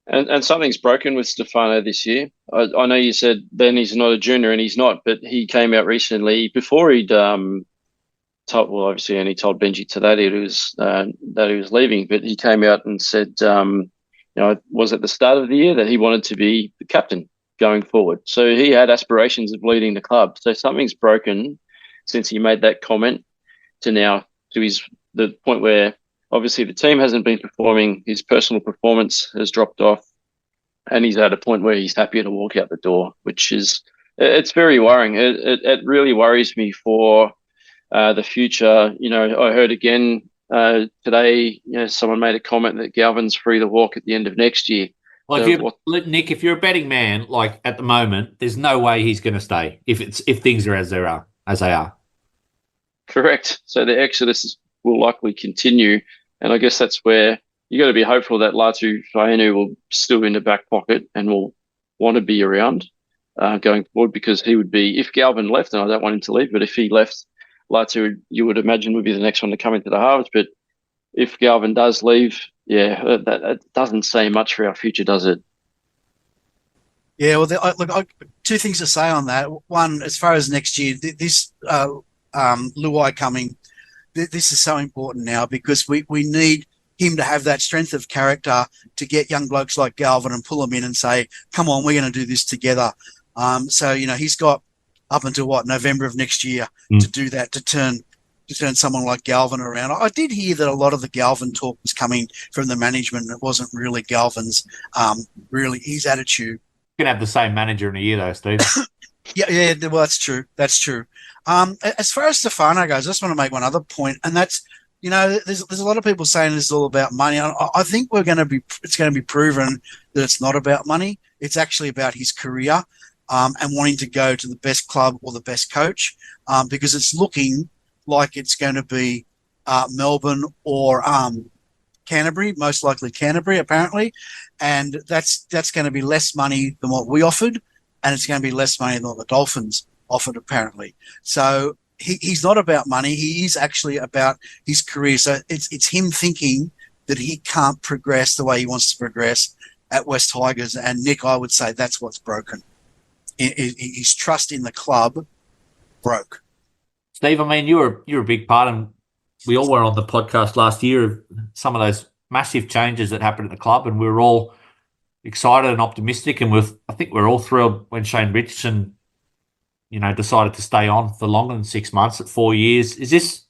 And something's broken with Stefano this year. I know you said Ben he's not a junior, and he's not, but he came out recently before he'd told, well, obviously only told Benji today that he was leaving, but he came out and said, was at the start of the year that he wanted to be the captain going forward. So he had aspirations of leading the club. So something's broken since he made that comment to now to the point where obviously the team hasn't been performing. His personal performance has dropped off, and he's at a point where he's happier to walk out the door, which is, it's very worrying. It really worries me for the future. I heard again today, someone made a comment that Galvin's free to walk at the end of next year. Well, Nick, if you're a betting man, like at the moment, there's no way he's going to stay if things are as they are. Correct. So the exodus will likely continue, and I guess that's where you got to be hopeful that Latu Fainu will still be in the back pocket and will want to be around going forward, because he would be, if Galvin left, and I don't want him to leave, but if he left, Latu, you would imagine, would be the next one to come into the halves. But if Galvin does leave, that doesn't say much for our future, does it? Yeah, well, two things to say on that. One, as far as next year, this Luai coming, this is so important now, because we need him to have that strength of character to get young blokes like Galvin and pull them in and say, come on, we're going to do this together. So, he's got up until November of next year to do that, to turn someone like Galvin around. I did hear that a lot of the Galvin talk was coming from the management, and it wasn't really Galvin's, really his attitude. You can have the same manager in a year though, Steve. Yeah, well, that's true. That's true. As far as Stefano goes, I just want to make one other point, and that's, there's a lot of people saying this is all about money. I think it's going to be proven that it's not about money. It's actually about his career, and wanting to go to the best club or the best coach, because it's looking like it's going to be Melbourne or Canterbury, most likely Canterbury, apparently, and that's going to be less money than what we offered, and it's going to be less money than what the Dolphins offered, apparently. So he's not about money. He is actually about his career. So it's him thinking that he can't progress the way he wants to progress at West Tigers. And Nick, I would say that's what's broken. His trust in the club broke. Steve, I mean, you're a big part, and we all were on the podcast last year of some of those massive changes that happened at the club, and we were all excited and optimistic, and I think we're all thrilled when Shane Richardson, decided to stay on for longer than 6 months at 4 years. Is this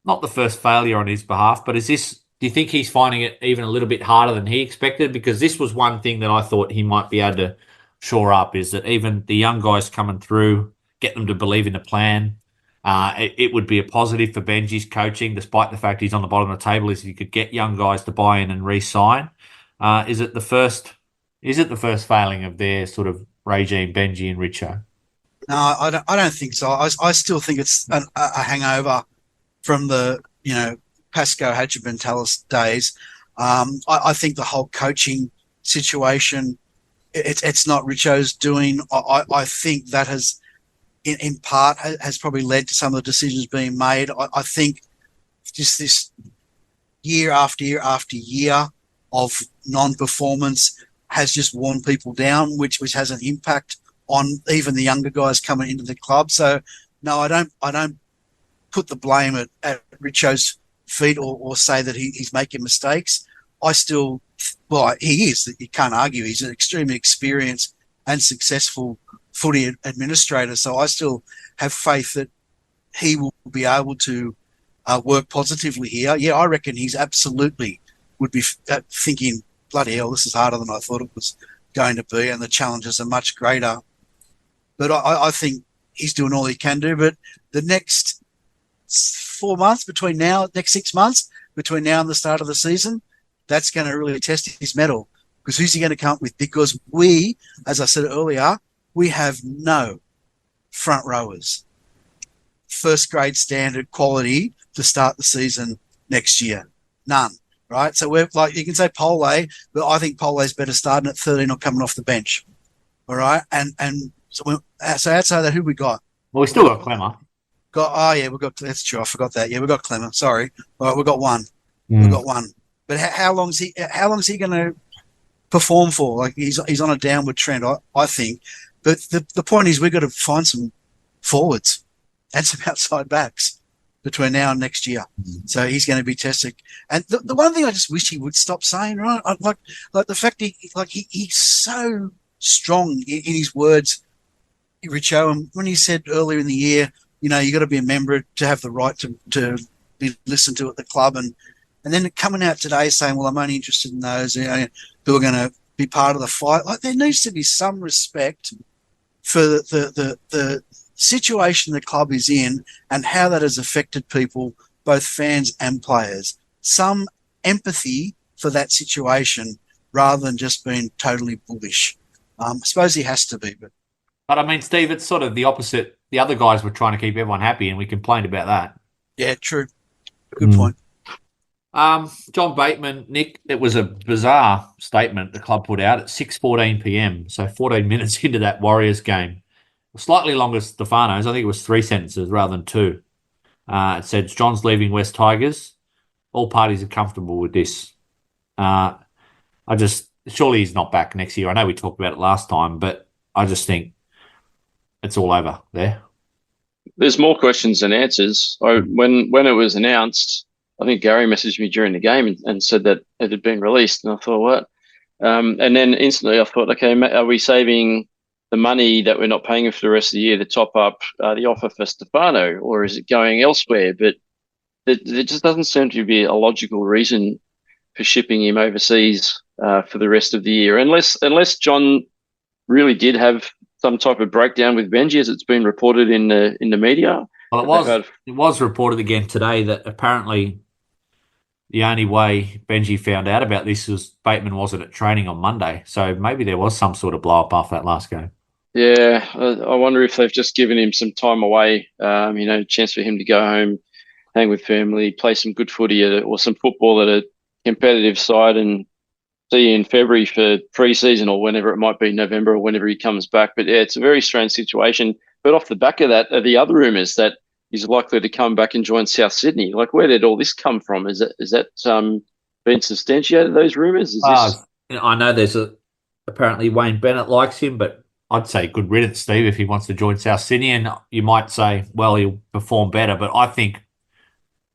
not the first failure on his behalf, but do you think he's finding it even a little bit harder than he expected? Because this was one thing that I thought he might be able to shore up, is that even the young guys coming through, get them to believe in the plan. It would be a positive for Benji's coaching, despite the fact he's on the bottom of the table, is he could get young guys to buy in and re-sign. Is it the first failing of their sort of regime, Benji and Richo? No, I don't think so. I still think it's a hangover from the, Pascoe Hadjibentalis days. I think the whole coaching situation, it's not Richo's doing. I think that has, in part, has probably led to some of the decisions being made. I think just this year after year after year of non-performance has just worn people down, which has an impact on even the younger guys coming into the club. So no, I don't put the blame at Richo's feet or say that he's making mistakes. He is. You can't argue. He's an extremely experienced and successful footy administrator. So I still have faith that he will be able to work positively here, yeah, I reckon he's absolutely would be thinking, bloody hell, this is harder than I thought it was going to be, and the challenges are much greater. But I think he's doing all he can do. But the next 4 months next 6 months between now and the start of the season, that's going to really test his mettle. Because who's he going to come up with? Because we, as I said earlier, we have no front rowers, first grade standard quality to start the season next year. None, right? So we're like, you can say Pole, but I think Pole's better starting at 13 or coming off the bench. All right. And so outside of that, who we got? Well, we still got Clemmer. That's true. I forgot that. Yeah, we got Clemmer. Sorry. All right, we got one. Mm. We got one. But how long is he going to perform for? Like he's on a downward trend, I think. But the point is, we've got to find some forwards and some outside backs between now and next year. Mm. So he's going to be tested. And the one thing I just wish he would stop saying, right? Like the fact he's so strong in his words, Richo, and when he said earlier in the year, you got to be a member to have the right to be listened to at the club, and then coming out today saying, well, I'm only interested in those who are going to be part of the fight. Like, there needs to be some respect for the situation the club is in and how that has affected people, both fans and players. Some empathy for that situation rather than just being totally bullish. I suppose he has to be, but I mean, Steve, it's sort of the opposite. The other guys were trying to keep everyone happy, and we complained about that. Yeah, true. Good point. John Bateman, Nick, it was a bizarre statement the club put out at 6:14 p.m, so 14 minutes into that Warriors game. Slightly longer Stefano's. I think it was 3 sentences rather than 2. It said, John's leaving West Tigers. All parties are comfortable with this. Surely he's not back next year. I know we talked about it last time, but I just think it's all over there. There's more questions than answers. When it was announced, I think Gary messaged me during the game and said that it had been released, and I thought, what? And then instantly I thought, okay, are we saving the money that we're not paying him for the rest of the year to top up the offer for Stefano, or is it going elsewhere? But there just doesn't seem to be a logical reason for shipping him overseas for the rest of the year, unless John really did have some type of breakdown with Benji, as it's been reported in the media. Well, it was reported again today that apparently the only way Benji found out about this was Bateman wasn't at training on Monday. So maybe there was some sort of blow-up after that last game. Yeah, I wonder if they've just given him some time away, a chance for him to go home, hang with family, play some good footy or some football at a competitive side, and see you in February for pre-season or whenever it might be, November or whenever he comes back. But yeah, it's a very strange situation. But off the back of that are the other rumours that he's likely to come back and join South Sydney. Like, where did all this come from? Is that been substantiated, those rumours? I know there's apparently Wayne Bennett likes him, but I'd say good riddance, Steve, if he wants to join South Sydney. And you might say, well, he'll perform better. But I think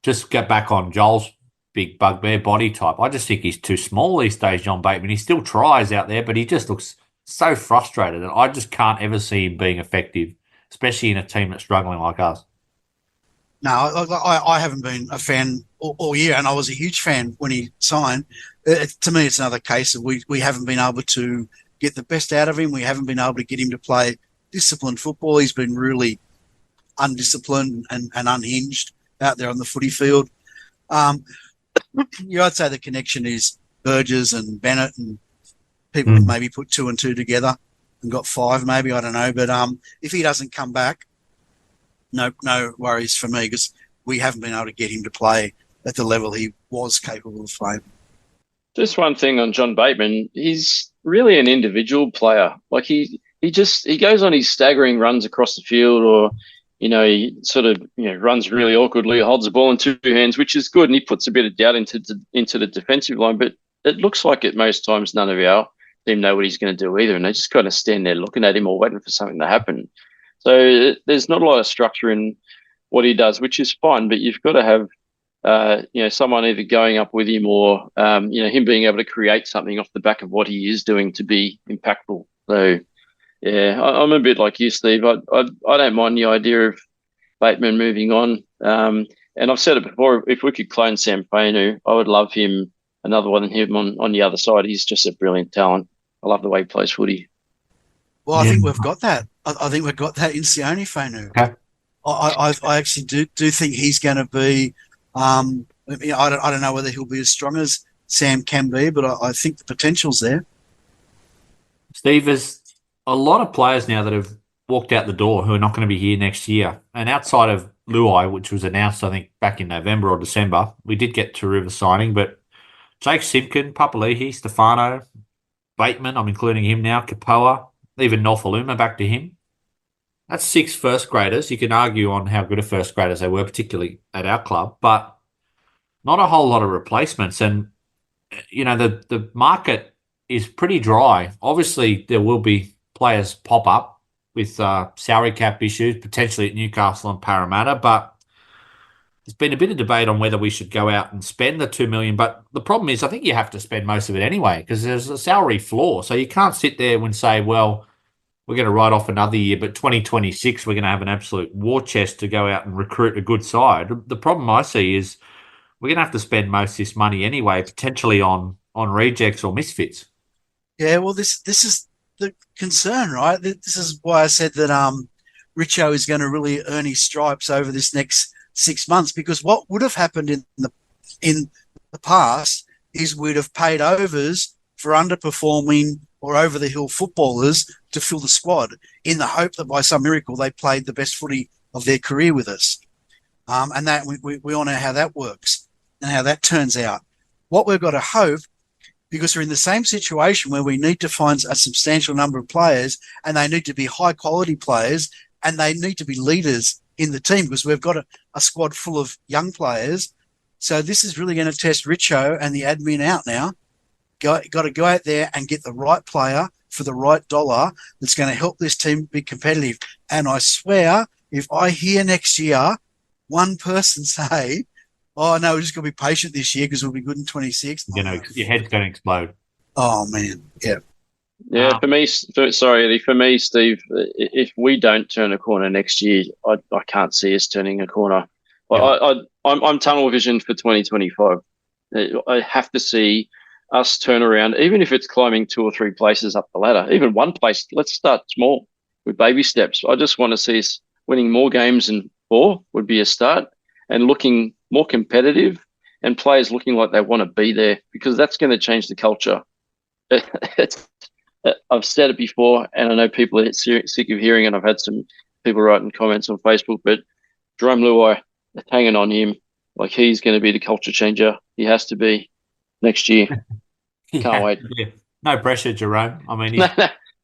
just get back on Joel's big bugbear body type. I just think he's too small these days, John Bateman. He still tries out there, but he just looks so frustrated. And I just can't ever see him being effective, especially in a team that's struggling like us. No, I haven't been a fan all year, and I was a huge fan when he signed. To me, it's another case of we haven't been able to get the best out of him. We haven't been able to get him to play disciplined football. He's been really undisciplined and unhinged out there on the footy field. I'd say the connection is Burgess and Bennett, and people have maybe put 2 and 2 together and got 5, maybe, I don't know. But if he doesn't come back, no worries for me, because we haven't been able to get him to play at the level he was capable of playing. Just one thing on John Bateman, he's really an individual player. Like he goes on his staggering runs across the field, or he sort of runs really awkwardly, holds the ball in 2 hands, which is good, and he puts a bit of doubt into the defensive line. But it looks like at most times none of our team know what he's going to do either, and they just kind of stand there looking at him or waiting for something to happen. So there's not a lot of structure in what he does, which is fine, but you've got to have someone either going up with him or him being able to create something off the back of what he is doing to be impactful. So yeah, I'm a bit like you, Steve. I don't mind the idea of Bateman moving on. And I've said it before, if we could clone Sam Fainu, I would love him, another one than him on the other side. He's just a brilliant talent. I love the way he plays footy. Well, I Yeah. think we've got that. I think we've got that in Sione Fainu. Okay. I actually do think he's going to be. I don't know whether he'll be as strong as Sam can be, but I think the potential's there. Steve, there's a lot of players now that have walked out the door who are not going to be here next year. And outside of Luai, which was announced, I think, back in November or December, we did get Taruva signing, but Jake Simpkin, Papali'i, Stefano, Bateman, I'm including him now, Kapoa, even Nofaluma back to him. That's 6 first graders. You can argue on how good of first graders they were, particularly at our club, but not a whole lot of replacements. And, the market is pretty dry. Obviously, there will be players pop up with salary cap issues, potentially at Newcastle and Parramatta, but there's been a bit of debate on whether we should go out and spend the $2 million. But the problem is, I think you have to spend most of it anyway because there's a salary floor. So you can't sit there and say, well, we're going to write off another year, but 2026 we're going to have an absolute war chest to go out and recruit a good side. The problem I see is we're going to have to spend most of this money anyway, potentially on rejects or misfits. Yeah, well, this is the concern, right? This is why I said that Richo is going to really earn his stripes over this next 6 months, because what would have happened in the past is we'd have paid overs for underperforming or over the hill footballers to fill the squad in the hope that by some miracle they played the best footy of their career with us. And that we all know how that works and how that turns out. What we've got to hope, because we're in the same situation where we need to find a substantial number of players and they need to be high quality players and they need to be leaders in the team, because we've got a squad full of young players. So this is really going to test Richo and the admin out now. Got to go out there and get the right player for the right dollar that's going to help this team be competitive. And I swear, if I hear next year one person say, oh, no, we're just going to be patient this year because we'll be good in 26. Your head's going to explode. Oh, man. Yeah. Yeah, for me, Eddie, for me, Steve, if we don't turn a corner next year, I can't see us turning a corner. Yeah. I'm tunnel vision for 2025. I have to see us turn around, even if it's climbing 2 or 3 places up the ladder, even one place. Let's start small with baby steps. I just want to see us winning more games than 4 would be a start, and looking more competitive and players looking like they want to be there, because that's going to change the culture. I've said it before, and I know people are sick of hearing it. I've had some people writing comments on Facebook, but Jerome Luai, hanging on him, like he's going to be the culture changer. He has to be next year. Can't wait. Yeah. No pressure, Jerome. I mean,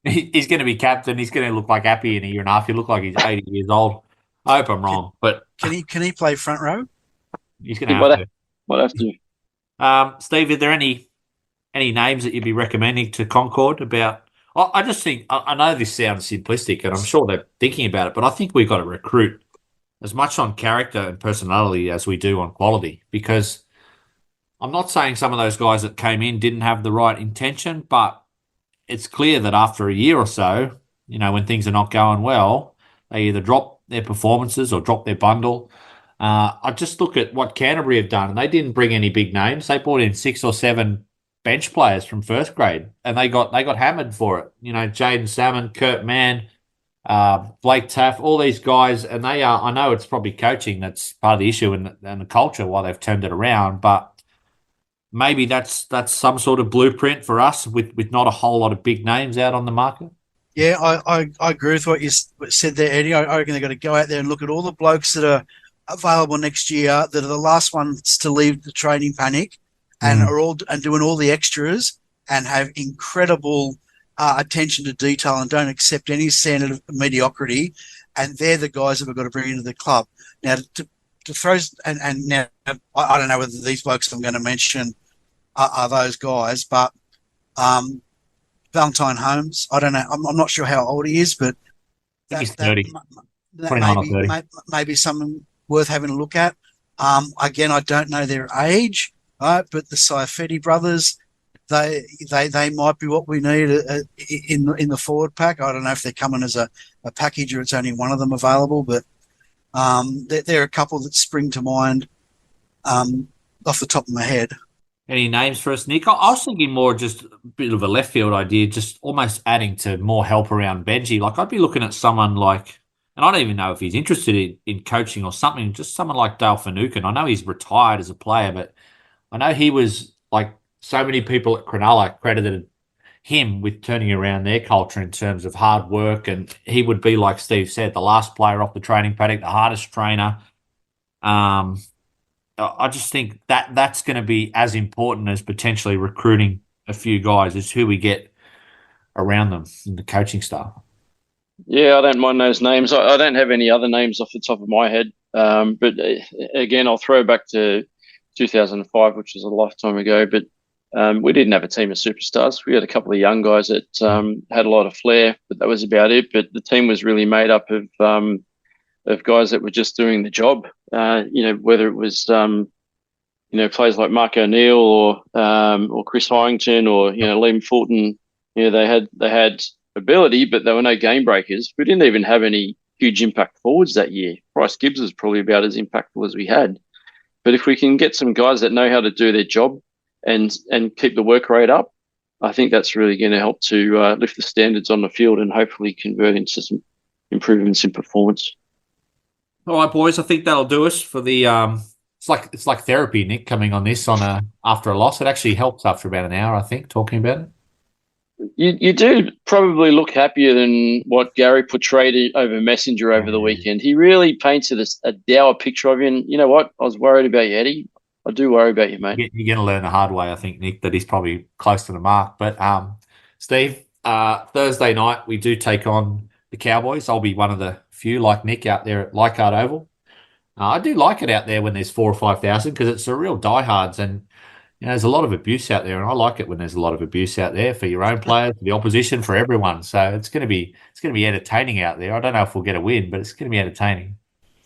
he's going to be captain. He's going to look like Appy in a year and a half. He'll look like he's 80 years old. I hope I'm wrong, but Can he play front row? he's going to have to. Might have to. Steve, are there any names that you'd be recommending to Concord about? I just think, I know this sounds simplistic and I'm sure they're thinking about it, but I think we've got to recruit as much on character and personality as we do on quality, because I'm not saying some of those guys that came in didn't have the right intention, but it's clear that after a year or so, when things are not going well, they either drop their performances or drop their bundle. I just look at what Canterbury have done, and they didn't bring any big names. They brought in 6 or 7 bench players from first grade, and they got hammered for it. Jaden Salmon, Kurt Mann, Blake Taff, all these guys, and they are. I know it's probably coaching that's part of the issue and the culture why they've turned it around, but maybe that's some sort of blueprint for us with not a whole lot of big names out on the market. Yeah, I agree with what you said there, Eddie. I reckon they've got to go out there and look at all the blokes that are available next year that are the last ones to leave the training panic and are all and doing all the extras and have incredible attention to detail and don't accept any standard of mediocrity. And they're the guys that we've got to bring into the club. Now, to throw and now I don't know whether these blokes I'm going to mention are those guys, but Valentine Holmes, I don't know. I'm not sure how old he is, but He's 30. 29 or 30. Maybe something worth having a look at. Again, I don't know their age, right? But the Saifedi brothers, they might be what we need in the forward pack. I don't know if they're coming as a package or it's only one of them available, but There are a couple that spring to mind off the top of my head. Any names for us, Nick? I was thinking more just a bit of a left field idea, just almost adding to more help around Benji. Like I'd be looking at someone like, and I don't even know if he's interested in coaching or something, just someone like Dale Finucane. I know he's retired as a player, but I know he was like so many people at Cronulla credited him with turning around their culture in terms of hard work. And he would be, like Steve said, the last player off the training paddock, the hardest trainer. I just think that's going to be as important as potentially recruiting a few guys is who we get around them in the coaching staff. Yeah, I don't mind those names. I don't have any other names off the top of my head. But again, I'll throw back to 2005, which was a lifetime ago. But we didn't have a team of superstars. We had a couple of young guys that had a lot of flair, but that was about it. But the team was really made up of guys that were just doing the job. Whether it was players like Mark O'Neill or Chris Hyington or Liam Fulton. They had ability, but there were no game breakers. We didn't even have any huge impact forwards that year. Bryce Gibbs was probably about as impactful as we had. But if we can get some guys that know how to do their job and keep the work rate up, I think that's really going to help to lift the standards on the field and hopefully convert into some improvements in performance. All right, boys. I think that'll do us for the. It's like therapy, Nick, coming on this after a loss. It actually helps after about an hour, I think, talking about it. You do probably look happier than what Gary portrayed over Messenger over the weekend. He really painted a dour picture of you. And you know what? I was worried about you, Eddie. I do worry about you, mate. You're going to learn the hard way, I think, Nick, that he's probably close to the mark. But Steve, Thursday night we do take on the Cowboys. I'll be one of the few, like Nick, out there at Leichhardt Oval. I do like it out there when there's 4,000 or 5,000 because it's a real diehards and there's a lot of abuse out there, and I like it when there's a lot of abuse out there for your own players, for the opposition, for everyone. So it's going to be entertaining out there. I don't know if we'll get a win, but it's going to be entertaining.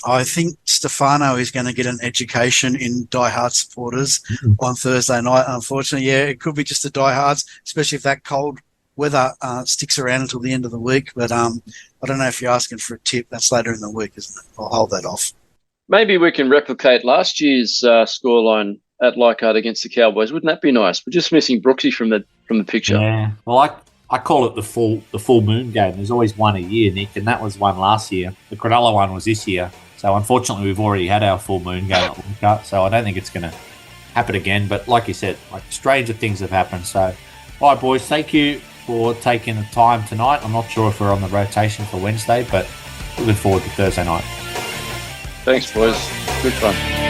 I think Stefano is going to get an education in diehard supporters on Thursday night. Unfortunately, it could be just the diehards, especially if that cold weather sticks around until the end of the week. But I don't know if you're asking for a tip. That's later in the week, isn't it? I'll hold that off. Maybe we can replicate last year's scoreline at Leichhardt against the Cowboys. Wouldn't that be nice? We're just missing Brooksy from the picture. Yeah. Well, I call it the full moon game. There's always one a year, Nick, and that was one last year. The Cronulla one was this year. So unfortunately, we've already had our full moon game at Leichhardt. So I don't think it's going to happen again. But like you said, stranger things have happened. So, all right, boys, thank you for taking the time tonight. I'm not sure if we're on the rotation for Wednesday, but looking forward to Thursday night. Thanks, boys. Good fun.